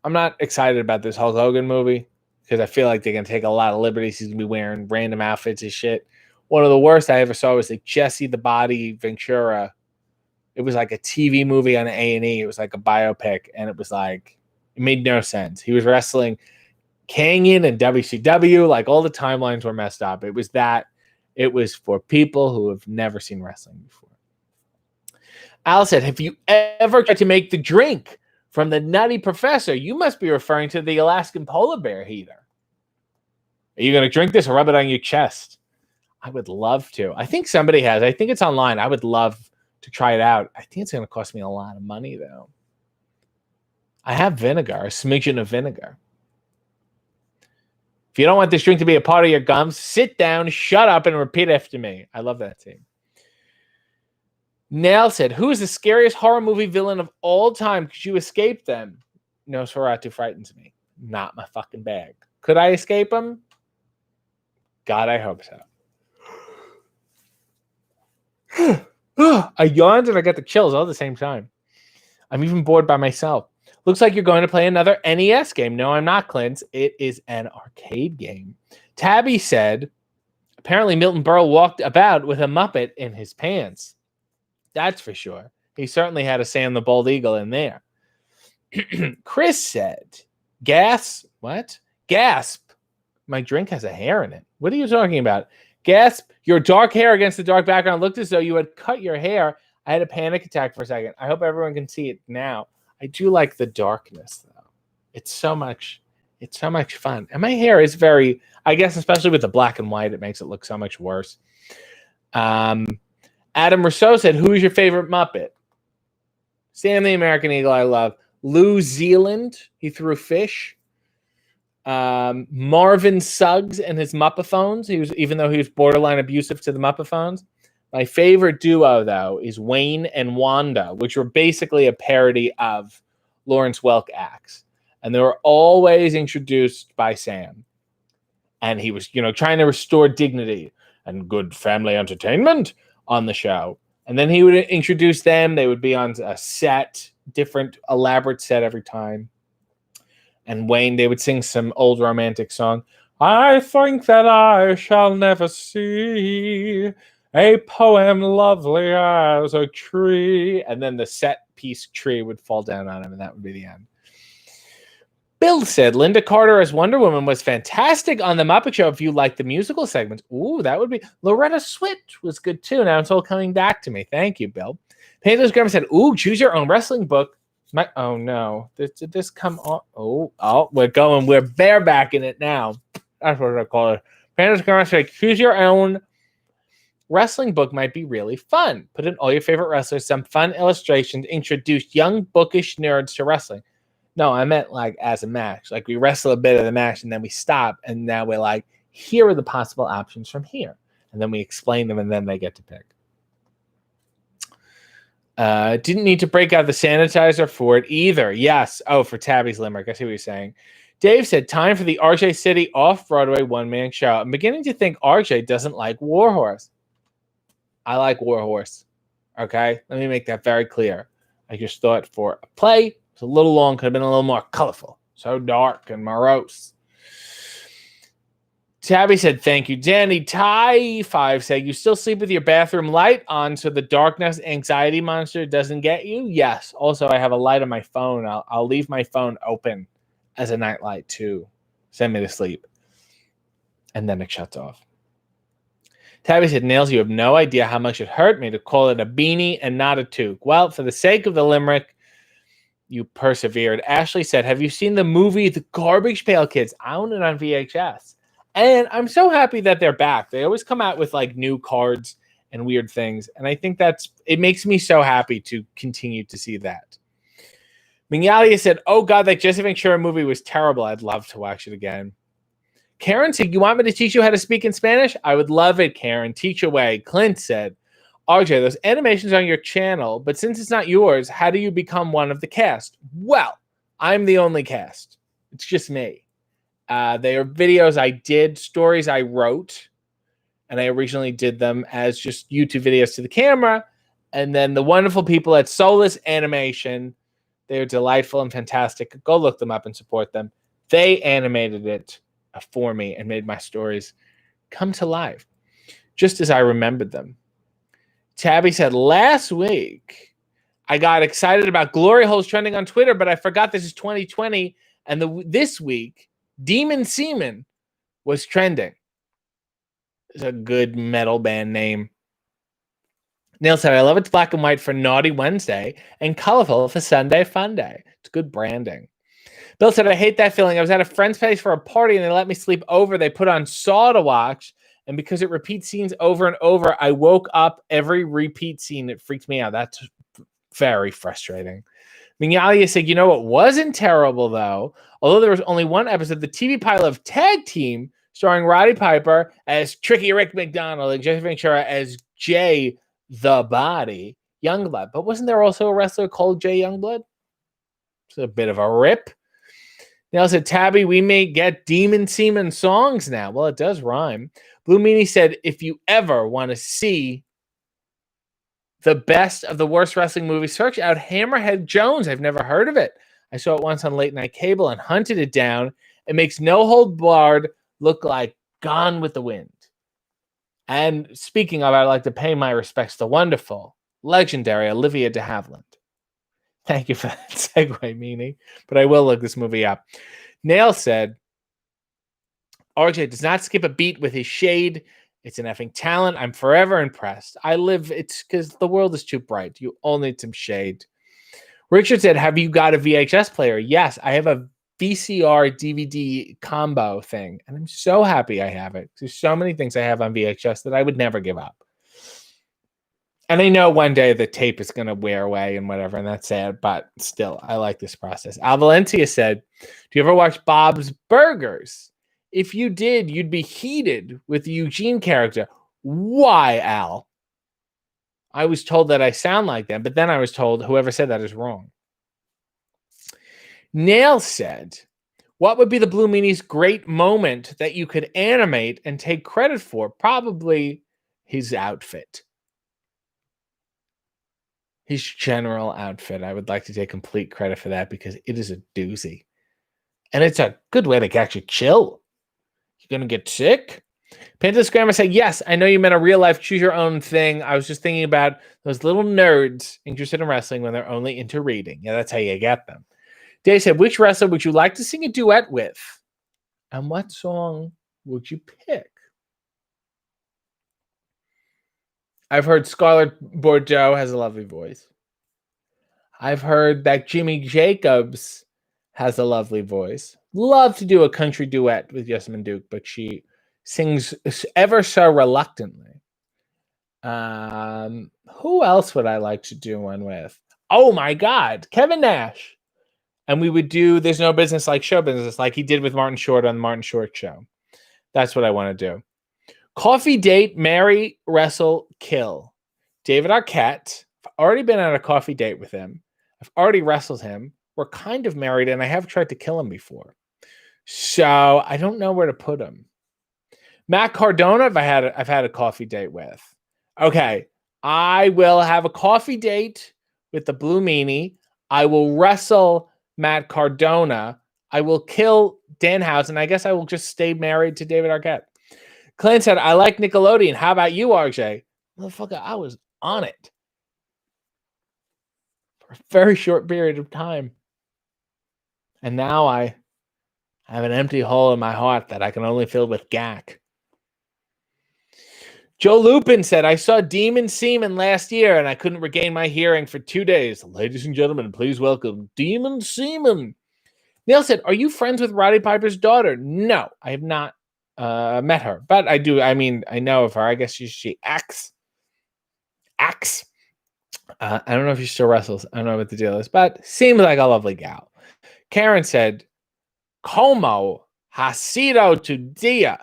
I'm not excited about this Hulk Hogan movie because I feel like they're going to take a lot of liberties. He's going to be wearing random outfits and shit. One of the worst I ever saw was like Jesse the Body Ventura. It was like a TV movie on A&E. It was like a biopic, and it was like, it made no sense. He was wrestling Kanyon and WCW. Like, all the timelines were messed up. It was for people who have never seen wrestling before. Al said, have you ever tried to make the drink from the Nutty Professor? You must be referring to the Alaskan polar bear heater. Are you going to drink this or rub it on your chest? I would love to. I think somebody has. I think it's online. I would love to try it out. I think it's going to cost me a lot of money, though. I have vinegar, a smidgen of vinegar. If you don't want this drink to be a part of your gums, sit down, shut up, and repeat after me. I love that team. Nail said, who is the scariest horror movie villain of all time? Could you escape them? Nosferatu frightens me. Not my fucking bag. Could I escape him? God, I hope so. I yawned and I got the chills all at the same time. I'm even bored by myself. Looks like you're going to play another NES game. No, I'm not, Clint. It is an arcade game. Tabby said, apparently Milton Berle walked about with a Muppet in his pants. That's for sure. He certainly had a Sam the Bald Eagle in there. Chris said, what? Gasp. My drink has a hair in it. What are you talking about? Gasp. Your dark hair against the dark background looked as though you had cut your hair. I had a panic attack for a second. I hope everyone can see it now. I do like the darkness, though. It's so much fun. And my hair is very, I guess, especially with the black and white, it makes it look so much worse. Adam Rousseau said, who is your favorite Muppet? Sam the American Eagle, I love. Lou Zealand, he threw fish. Marvin Suggs and his Muppaphones. Even though he was borderline abusive to the Muppaphones. My favorite duo, though, is Wayne and Wanda, which were basically a parody of Lawrence Welk acts. And they were always introduced by Sam. And he was, trying to restore dignity and good family entertainment on the show. And then he would introduce them. They would be on a set, different elaborate set every time. And Wayne, they would sing some old romantic song. I think that I shall never see a poem lovely as a tree. And then the set piece tree would fall down on him, and that would be the end. Bill said, Linda Carter as Wonder Woman was fantastic on The Muppet Show if you like the musical segments. Ooh, that would be... Loretta Switch was good, too. Now it's all coming back to me. Thank you, Bill. Pantos Grammar said, ooh, choose your own wrestling book. Oh, no. Did this come on? Oh, we're barebacking it now. That's what I call it. Pantos Grammar said, choose your own wrestling book might be really fun. Put in all your favorite wrestlers, some fun illustrations, introduce young, bookish nerds to wrestling. No, I meant like as a match. Like we wrestle a bit of the match and then we stop. And now we're like, here are the possible options from here. And then we explain them and then they get to pick. Didn't need to break out the sanitizer for it either. Yes. Oh, for Tabby's Limerick. I see what you're saying. Dave said, time for the RJ City off-Broadway one-man show. I'm beginning to think RJ doesn't like Warhorse. I like Warhorse. Okay? Let me make that very clear. I just thought for a play, it's a little long, could have been a little more colorful. So dark and morose. Tabby said, thank you. Danny Ty 5 said, you still sleep with your bathroom light on so the darkness anxiety monster doesn't get you? Yes. Also, I have a light on my phone. I'll leave my phone open as a nightlight to send me to sleep. And then it shuts off. Tabby said, Nails, you have no idea how much it hurt me to call it a beanie and not a toque. Well, for the sake of the limerick, you persevered. Ashley said, have you seen the movie The Garbage Pail Kids? I own it on VHS. And I'm so happy that they're back. They always come out with like new cards and weird things. And I think it makes me so happy to continue to see that. Mignalia said, oh God, that Jesse Ventura movie was terrible. I'd love to watch it again. Karen said, you want me to teach you how to speak in Spanish? I would love it, Karen. Teach away. Clint said, RJ, those animations on your channel, but since it's not yours, how do you become one of the cast? Well, I'm the only cast. It's just me. They are videos I did, stories I wrote, and I originally did them as just YouTube videos to the camera. And then the wonderful people at Soulless Animation, they're delightful and fantastic. Go look them up and support them. They animated it for me and made my stories come to life, just as I remembered them. Tabby said, last week, I got excited about glory holes trending on Twitter, but I forgot this is 2020. And this week, Demon Seaman was trending. It's a good metal band name. Neil said, I love it's black and white for Naughty Wednesday and colorful for Sunday Fun Day. It's good branding. Bill said, I hate that feeling. I was at a friend's place for a party and they let me sleep over. They put on Saw to watch. And because it repeats scenes over and over, I woke up every repeat scene. It freaked me out. That's very frustrating. Mignalia said, you know what wasn't terrible, though? Although there was only one episode, the TV pilot of Tag Team, starring Roddy Piper as Tricky Rick McDonald and Jesse Ventura as Jay the Body Youngblood. But wasn't there also a wrestler called Jay Youngblood? It's a bit of a rip. Now said, Tabby, we may get Demon Seaman songs now. Well, it does rhyme. Blue Meanie said, if you ever want to see the best of the worst wrestling movies, search out Hammerhead Jones. I've never heard of it. I saw it once on late night cable and hunted it down. It makes No Hold Barred look like Gone with the Wind. And speaking of, I'd like to pay my respects to wonderful, legendary Olivia de Havilland. Thank you for that segue, Meanie. But I will look this movie up. Nail said, RJ does not skip a beat with his shade. It's an effing talent. I'm forever impressed. It's because the world is too bright. You all need some shade. Richard said, have you got a VHS player? Yes, I have a VCR DVD combo thing. And I'm so happy I have it. There's so many things I have on VHS that I would never give up. And I know one day the tape is going to wear away and whatever, and that's sad. But still, I like this process. Al Valencia said, do you ever watch Bob's Burgers? If you did, you'd be heated with the Eugene character. Why, Al? I was told that I sound like them, but then I was told whoever said that is wrong. Nail said, what would be the Blue Meanie's great moment that you could animate and take credit for? Probably his outfit. His general outfit. I would like to take complete credit for that because it is a doozy. And it's a good way to actually chill. You're going to get sick? Panta's Grammar said, yes, I know you meant a real life choose your own thing. I was just thinking about those little nerds interested in wrestling when they're only into reading. Yeah, that's how you get them. Dave said, which wrestler would you like to sing a duet with? And what song would you pick? I've heard Scarlett Bordeaux has a lovely voice. I've heard that Jimmy Jacobs has a lovely voice. Love to do a country duet with Jessamine Duke, but she sings ever so reluctantly. Who else would I like to do one with? Oh my God, Kevin Nash. And we would do There's No Business Like Show Business, like he did with Martin Short on the Martin Short Show. That's what I want to do. Coffee date, marry, wrestle, kill. David Arquette. I've already been on a coffee date with him. I've already wrestled him. We're kind of married, and I have tried to kill him before. So I don't know where to put him. Matt Cardona, I've had a coffee date with. Okay, I will have a coffee date with the Blue Meanie. I will wrestle Matt Cardona. I will kill Danhausen. I guess I will just stay married to David Arquette. Clint said, I like Nickelodeon. How about you, RJ? Motherfucker, I was on it for a very short period of time. And now I have an empty hole in my heart that I can only fill with gack. Joe Lupin said, I saw Demon Seaman last year and I couldn't regain my hearing for 2 days. Ladies and gentlemen, please welcome Demon Seaman. Neil said, are you friends with Roddy Piper's daughter? No, I have not met her, but I do. I mean, I know of her. I guess she acts. I don't know if she still wrestles. I don't know what the deal is, but seems like a lovely gal. Karen said, Como ha sido tu dia?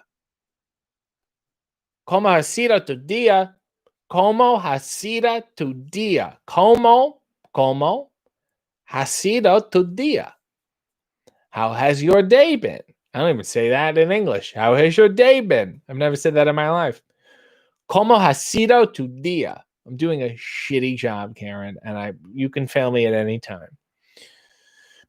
Como ha sido tu dia? Como ha sido tu dia? Como ha sido tu dia? How has your day been? I don't even say that in English. How has your day been? I've never said that in my life. Como ha sido tu dia? I'm doing a shitty job, Karen, and you can fail me at any time.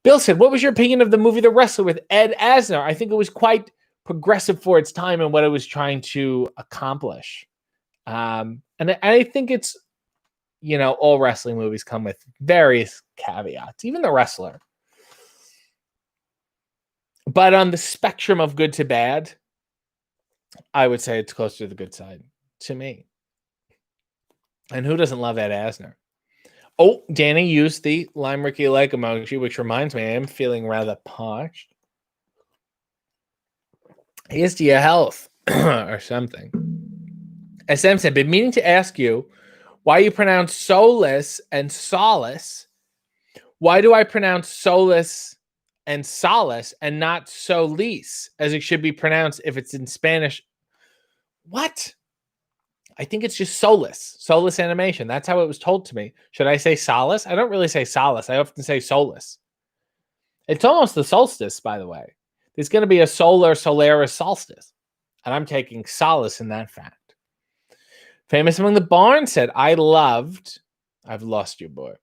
Bill said, what was your opinion of the movie The Wrestler with Ed Asner? I think it was quite progressive for its time and what it was trying to accomplish. And I think it's, all wrestling movies come with various caveats, even The Wrestler. But on the spectrum of good to bad, I would say it's closer to the good side to me. And who doesn't love Ed Asner? Oh, Danny used the lime Ricky like emoji, which reminds me, I am feeling rather parched. Here's to your health or something. SM said, been meaning to ask you why you pronounce solace and solace. Why do I pronounce solace and solace and not solis as it should be pronounced if it's in Spanish? What? I think it's just Solus animation. That's how it was told to me. Should I say solace? I don't really say solace. I often say solus. It's almost the solstice, by the way. There's going to be a Solaris solstice. And I'm taking solace in that fact. Famous Among the Barns said, I've lost you, boy.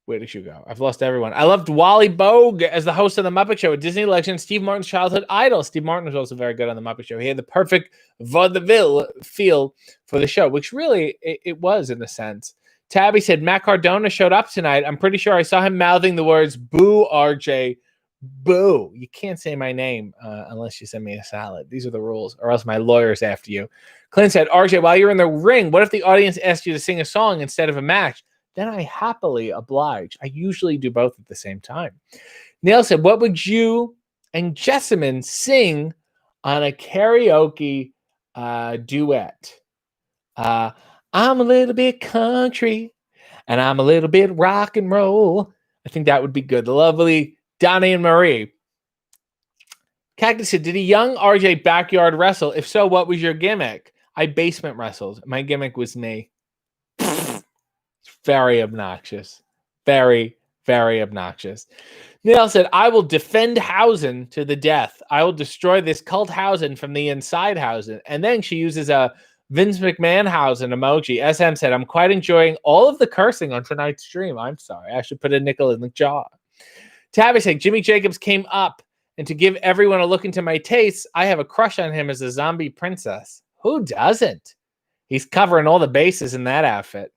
Where did you go? I've lost everyone. I loved Wally Bogue as the host of the Muppet Show, a Disney legend, Steve Martin's childhood idol. Steve Martin was also very good on the Muppet Show. He had the perfect vaudeville feel for the show, which really it was in a sense. Tabby said, Matt Cardona showed up tonight. I'm pretty sure I saw him mouthing the words, boo, RJ, boo. You can't say my name unless you send me a salad. These are the rules, or else my lawyer's after you. Clint said, RJ, while you're in the ring, what if the audience asked you to sing a song instead of a match? Then I happily oblige. I usually do both at the same time. Neil said, what would you and Jessamine sing on a karaoke duet? I'm a little bit country and I'm a little bit rock and roll. I think that would be good. The lovely Donnie and Marie. Cactus said, did a young RJ backyard wrestle? If so, what was your gimmick? I basement wrestled. My gimmick was me. Very obnoxious. Very, very obnoxious. Neil said, I will defend Hausen to the death. I will destroy this cult Hausen from the inside Hausen. And then she uses a Vince McMahon Hausen emoji. SM said, I'm quite enjoying all of the cursing on tonight's stream. I'm sorry. I should put a nickel in the jaw. Tabby said, Jimmy Jacobs came up. And to give everyone a look into my tastes, I have a crush on him as a zombie princess. Who doesn't? He's covering all the bases in that outfit.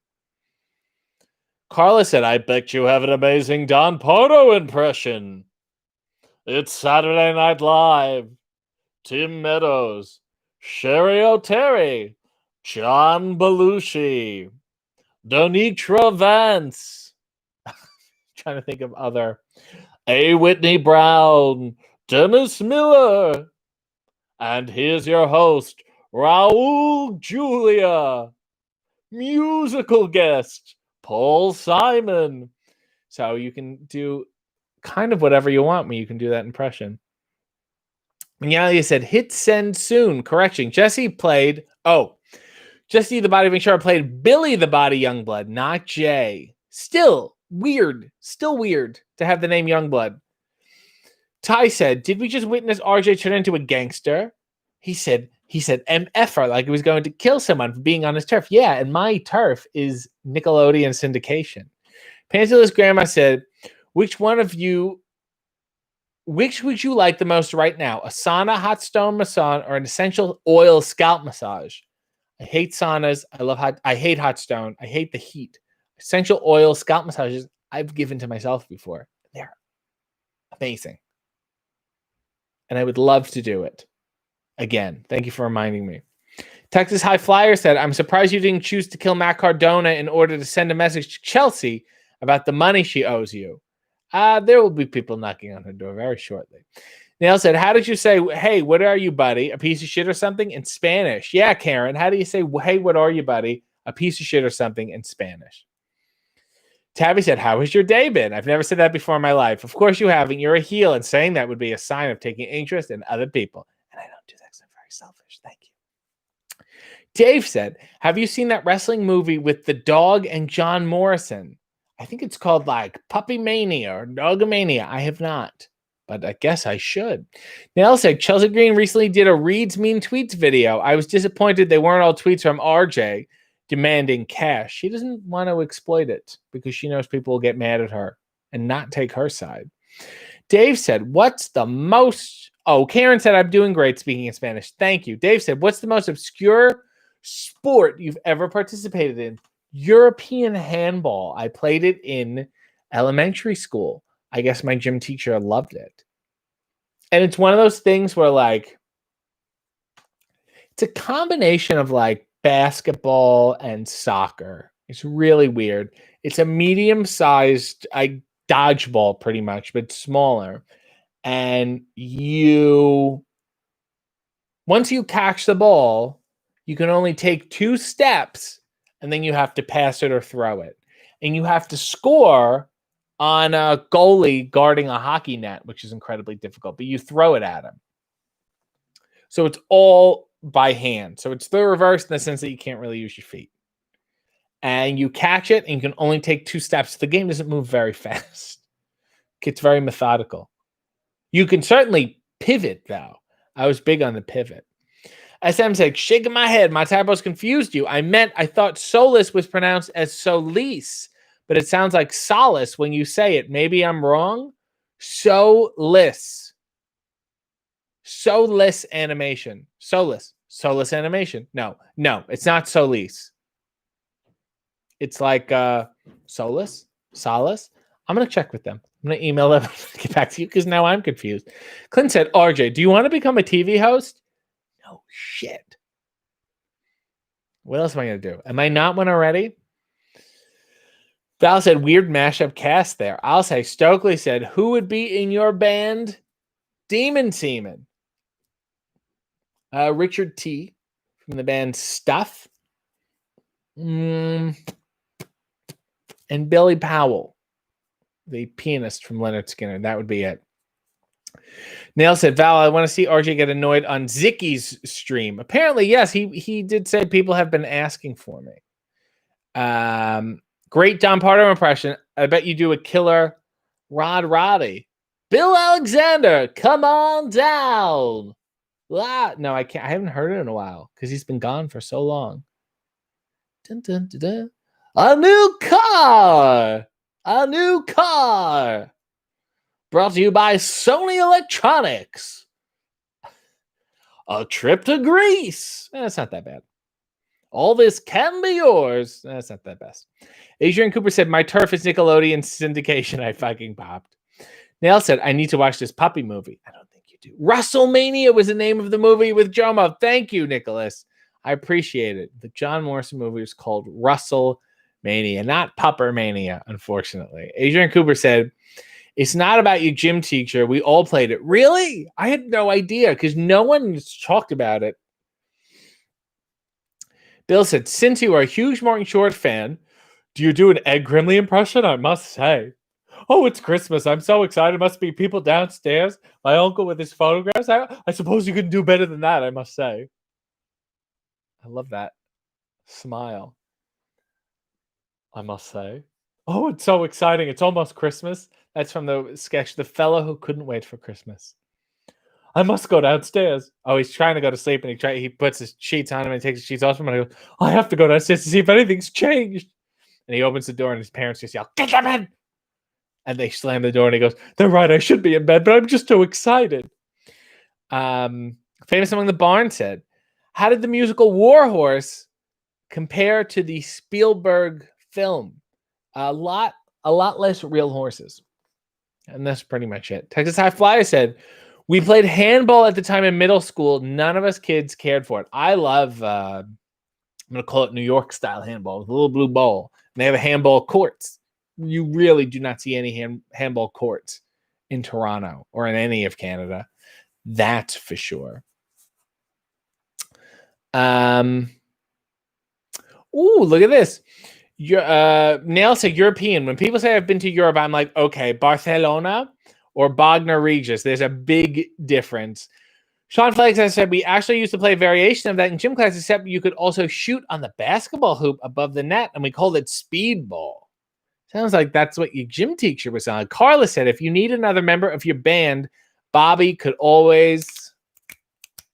Carla said, I bet you have an amazing Don Pardo impression. It's Saturday Night Live. Tim Meadows, Sherry O'Terry, John Belushi, Donitra Vance. Trying to think of other. A. Whitney Brown, Dennis Miller. And here's your host, Raul Julia. Musical guest, Paul Simon. So you can do kind of whatever you want when you can do that impression. Mignalia said, hit send soon. Correction. Jesse the Body Ventura played Billy the Body Youngblood, not Jay. Still weird to have the name Youngblood. Ty said, did we just witness RJ turn into a gangster? He said MFer, like he was going to kill someone for being on his turf. Yeah, and my turf is Nickelodeon syndication. Pantyless Grandma said, which would you like the most right now? A sauna, hot stone massage, or an essential oil scalp massage? I hate saunas. I hate hot stone. I hate the heat. Essential oil scalp massages I've given to myself before. They're amazing. And I would love to do it again. Thank you for reminding me. Texas High Flyer said, I'm surprised you didn't choose to kill Matt Cardona in order to send a message to Chelsea about the money she owes you. There will be people knocking on her door very shortly. Neil said, how did you say, hey, what are you, buddy? A piece of shit or something in Spanish? Yeah, Karen. How do you say, hey, what are you, buddy? A piece of shit or something in Spanish? Tabby said, how has your day been? I've never said that before in my life. Of course you haven't. You're a heel, and saying that would be a sign of taking interest in other people. And I don't do that because I'm very selfish. Thank you. Dave said, have you seen that wrestling movie with the dog and John Morrison? I think it's called like Puppy Mania or Dogomania. I have not, but I guess I should. Nell said, Chelsea Green recently did a Reads Mean Tweets video. I was disappointed they weren't all tweets from RJ demanding cash. She doesn't want to exploit it because she knows people will get mad at her and not take her side. Dave said, what's the most... Oh, Karen said, I'm doing great speaking in Spanish. Thank you. Dave said, what's the most obscure sport you've ever participated in? European handball. I played it in elementary school. I guess my gym teacher loved it. And it's one of those things where, like, it's a combination of, like, basketball and soccer. It's really weird. It's a medium-sized dodgeball, pretty much, but smaller. And once you catch the ball, you can only take 2 steps, and then you have to pass it or throw it. And you have to score on a goalie guarding a hockey net, which is incredibly difficult, but you throw it at him. So it's all by hand. So it's the reverse in the sense that you can't really use your feet. And you catch it, and you can only take 2 steps. The game doesn't move very fast. It's very methodical. You can certainly pivot, though. I was big on the pivot. SM said, shaking my head. My typos confused you. I thought solace was pronounced as solace, but it sounds like solace when you say it. Maybe I'm wrong. Soulless. Soulless animation. Soulless. Soulless animation. No, it's not solace. It's like solace. Solace. I'm going to check with them. I'm going to email them and get back to you because now I'm confused. Clint said, RJ, do you want to become a TV host? No shit. What else am I going to do? Am I not one already? Val said, weird mashup cast there. I'll say, Stokely said, who would be in your band? Demon Seaman. Richard T. from the band Stuff. And Billy Powell, the pianist from Leonard Skinner. That would be it. Nail said, Val, I want to see RJ get annoyed on Zicky's stream. Apparently, yes, he did say people have been asking for me. Great Don Pardo impression. I bet you do a killer Rod Roddy. Bill Alexander, come on down. No, I can't. I haven't heard it in a while because he's been gone for so long. Dun, dun, dun, dun. A new car. Brought to you by Sony Electronics. A trip to Greece. That's not that bad. All this can be yours. That's not that best. Adrian Cooper said, my turf is Nickelodeon syndication. I fucking popped. Nail said, I need to watch this puppy movie. I don't think you do. WrestleMania was the name of the movie with Jomo. Thank you, Nicholas. I appreciate it. The John Morrison movie is called WrestleMania, not Pupper Mania, unfortunately. Adrian Cooper said, it's not about your gym teacher. We all played it. Really? I had no idea because no one talked about it. Bill said, since you are a huge Martin Short fan, do you do an Ed Grimley impression? I must say. Oh, it's Christmas. I'm so excited. Must be people downstairs. My uncle with his photographs. I suppose you can do better than that, I must say. I love that smile. I must say. Oh, it's so exciting. It's almost Christmas. That's from the sketch, The Fellow Who Couldn't Wait for Christmas. I must go downstairs. Oh, he's trying to go to sleep, and he puts his sheets on him and takes his sheets off him, and I go, I have to go downstairs to see if anything's changed. And he opens the door, and his parents just yell, get them in! And they slam the door, and he goes, they're right, I should be in bed, but I'm just too excited. Famous Among the Barn said, how did the musical War Horse compare to the Spielberg film? A lot less real horses. And that's pretty much it. Texas High Flyer said, We played handball at the time in middle school. None of us kids cared for it. I love, I'm going to call it New York style handball with a little blue ball. And they have a handball courts. You really do not see any handball courts in Toronto or in any of Canada. That's for sure. Ooh, look at this. Nail said European. When people say I've been to Europe, I'm like, okay, Barcelona or Bognor Regis. There's a big difference. Sean Flakes has said we actually used to play a variation of that in gym class, except you could also shoot on the basketball hoop above the net, and we called it speedball. Sounds like that's what your gym teacher was on. Carla said if you need another member of your band, Bobby could always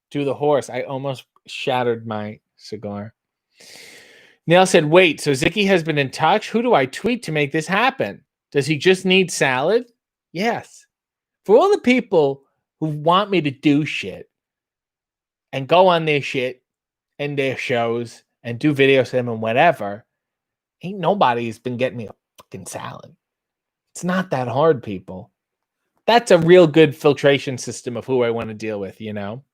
do the horse. I almost shattered my cigar. Neil said, wait, so Zicky has been in touch? Who do I tweet to make this happen? Does he just need salad? Yes. For all the people who want me to do shit and go on their shit and their shows and do videos to them and whatever, ain't nobody's been getting me a fucking salad. It's not that hard, people. That's a real good filtration system of who I want to deal with, you know?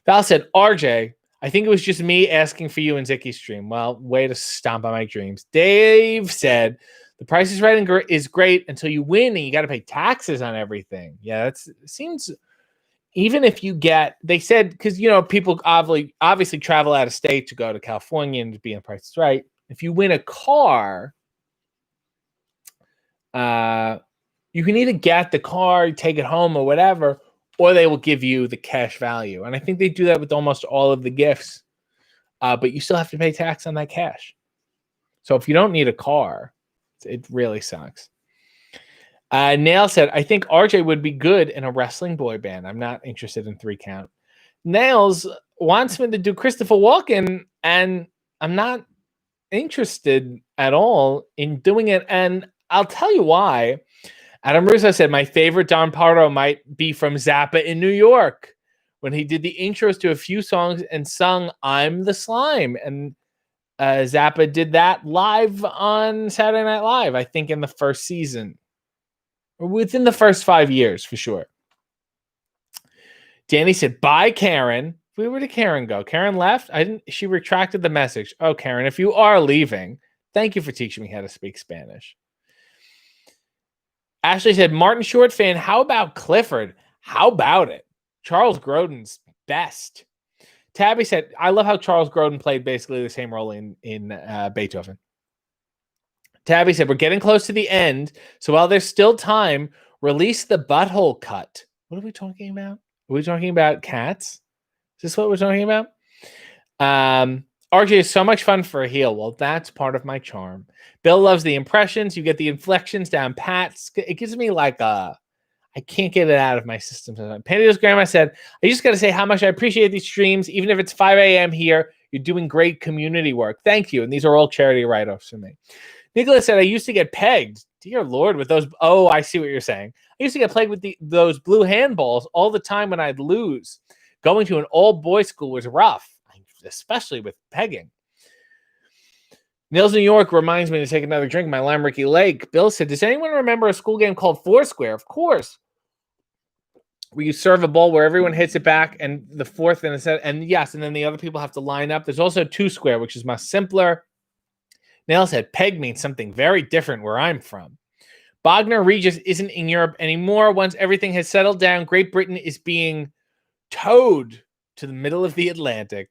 Val said, RJ, I think it was just me asking for you in Zicky's stream. Well, way to stomp on my dreams. Dave said, the Price is Right is great until you win and you got to pay taxes on everything. Yeah, that seems, even if you get, they said, because, you know, people obviously travel out of state to go to California and to be in Price is Right. If you win a car, you can either get the car, take it home or whatever, or they will give you the cash value. And I think they do that with almost all of the gifts. But you still have to pay tax on that cash. So if you don't need a car, it really sucks. Nail said, I think RJ would be good in a wrestling boy band. I'm not interested in 3 count. Nails wants me to do Christopher Walken, and I'm not interested at all in doing it. And I'll tell you why. Adam Russo said, my favorite Don Pardo might be from Zappa in New York when he did the intros to a few songs and sung I'm the Slime. And Zappa did that live on Saturday Night Live, I think in the first season. Or within the first 5 years, for sure. Danny said, bye, Karen. Where did Karen go? Karen left? She retracted the message. Oh, Karen, if you are leaving, thank you for teaching me how to speak Spanish. Ashley said, Martin Short fan, how about Clifford? How about it? Charles Grodin's best. Tabby said, I love how Charles Grodin played basically the same role in Beethoven. Tabby said, we're getting close to the end, so while there's still time, release the butthole cut. What are we talking about? Are we talking about cats? Is this what we're talking about? RJ is so much fun for a heel. Well, that's part of my charm. Bill loves the impressions. You get the inflections down pat. It gives me like I can't get it out of my system. Panda's grandma said, I just got to say how much I appreciate these streams. Even if it's 5 a.m. here, you're doing great community work. Thank you. And these are all charity write-offs for me. Nicholas said, I used to get pegged. Dear Lord, with those. Oh, I see what you're saying. I used to get played with those blue handballs all the time when I'd lose. Going to an all-boys school was rough, especially with pegging. Nils New York reminds me to take another drink. My Lime Ricky Lake. Bill said, does anyone remember a school game called Foursquare? Of course. Where you serve a ball where everyone hits it back and the fourth and yes, and then the other people have to line up. There's also Two Square, which is much simpler. Nils said, peg means something very different where I'm from. Bognor Regis isn't in Europe anymore. Once everything has settled down, Great Britain is being towed to the middle of the Atlantic.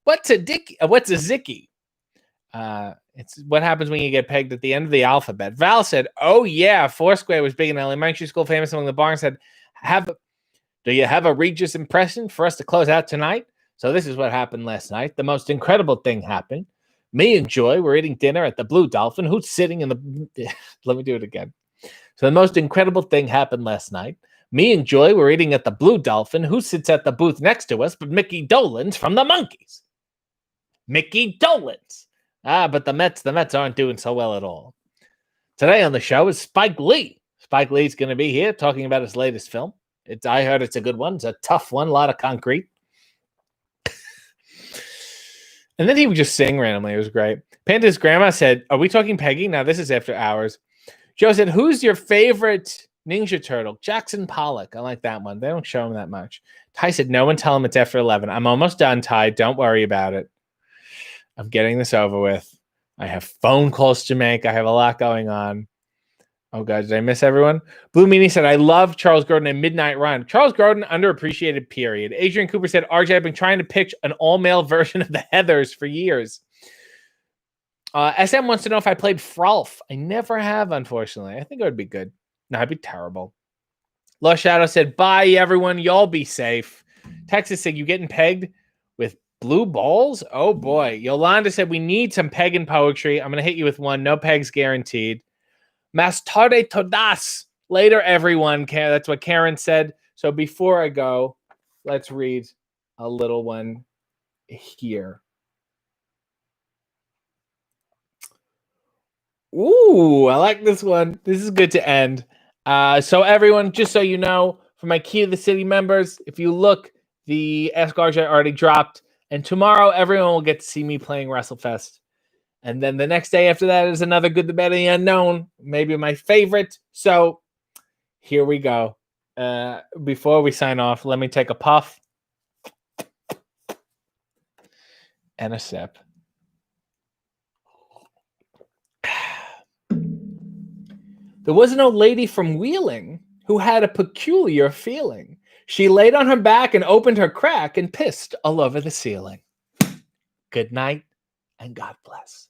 What's a Zicky? It's what happens when you get pegged at the end of the alphabet. Val said, oh yeah, Foursquare was big in elementary school, famous among the bars. Said, do you have a Regis impression for us to close out tonight? So this is what happened last night. The most incredible thing happened. Me and Joy were eating dinner at the Blue Dolphin. Who's sitting in the... Let me do it again. So the most incredible thing happened last night. Me and Joy were eating at the Blue Dolphin. Who sits at the booth next to us but Mickey Dolenz from the Monkees? Mickey Dolenz. But the Mets aren't doing so well at all. Today on the show is Spike Lee. Spike Lee's going to be here talking about his latest film. I heard it's a good one. It's a tough one, a lot of concrete. And then he would just sing randomly. It was great. Panda's grandma said, are we talking pegging? Now, this is after hours. Joe said, who's your favorite Ninja Turtle, Jackson Pollock. I like that one. They don't show him that much. Ty said, no one tell him it's after 11. I'm almost done, Ty. Don't worry about it. I'm getting this over with. I have phone calls to make. I have a lot going on. Oh, God, did I miss everyone? Blue Meanie said, I love Charles Grodin and Midnight Run. Charles Grodin, underappreciated, period. Adrian Cooper said, RJ, I've been trying to pitch an all-male version of the Heathers for years. SM wants to know if I played Frolf. I never have, unfortunately. I think it would be good. No, it'd be terrible. Lost Shadow said, bye, everyone. Y'all be safe. Texas said, you getting pegged with blue balls? Oh, boy. Yolanda said, we need some pegging poetry. I'm going to hit you with one. No pegs guaranteed. Más tarde todas. Later, everyone. That's what Karen said. So before I go, let's read a little one here. Ooh, I like this one. This is good to end. So everyone, just so you know, for my Key to the City members, if you look, the Ask RJ already dropped. And tomorrow, everyone will get to see me playing WrestleFest. And then the next day after that is another Good, the Bad, and the Unknown. Maybe my favorite. So here we go. Before we sign off, let me take a puff and a sip. There was an old lady from Wheeling who had a peculiar feeling. She laid on her back and opened her crack and pissed all over the ceiling. Good night and God bless.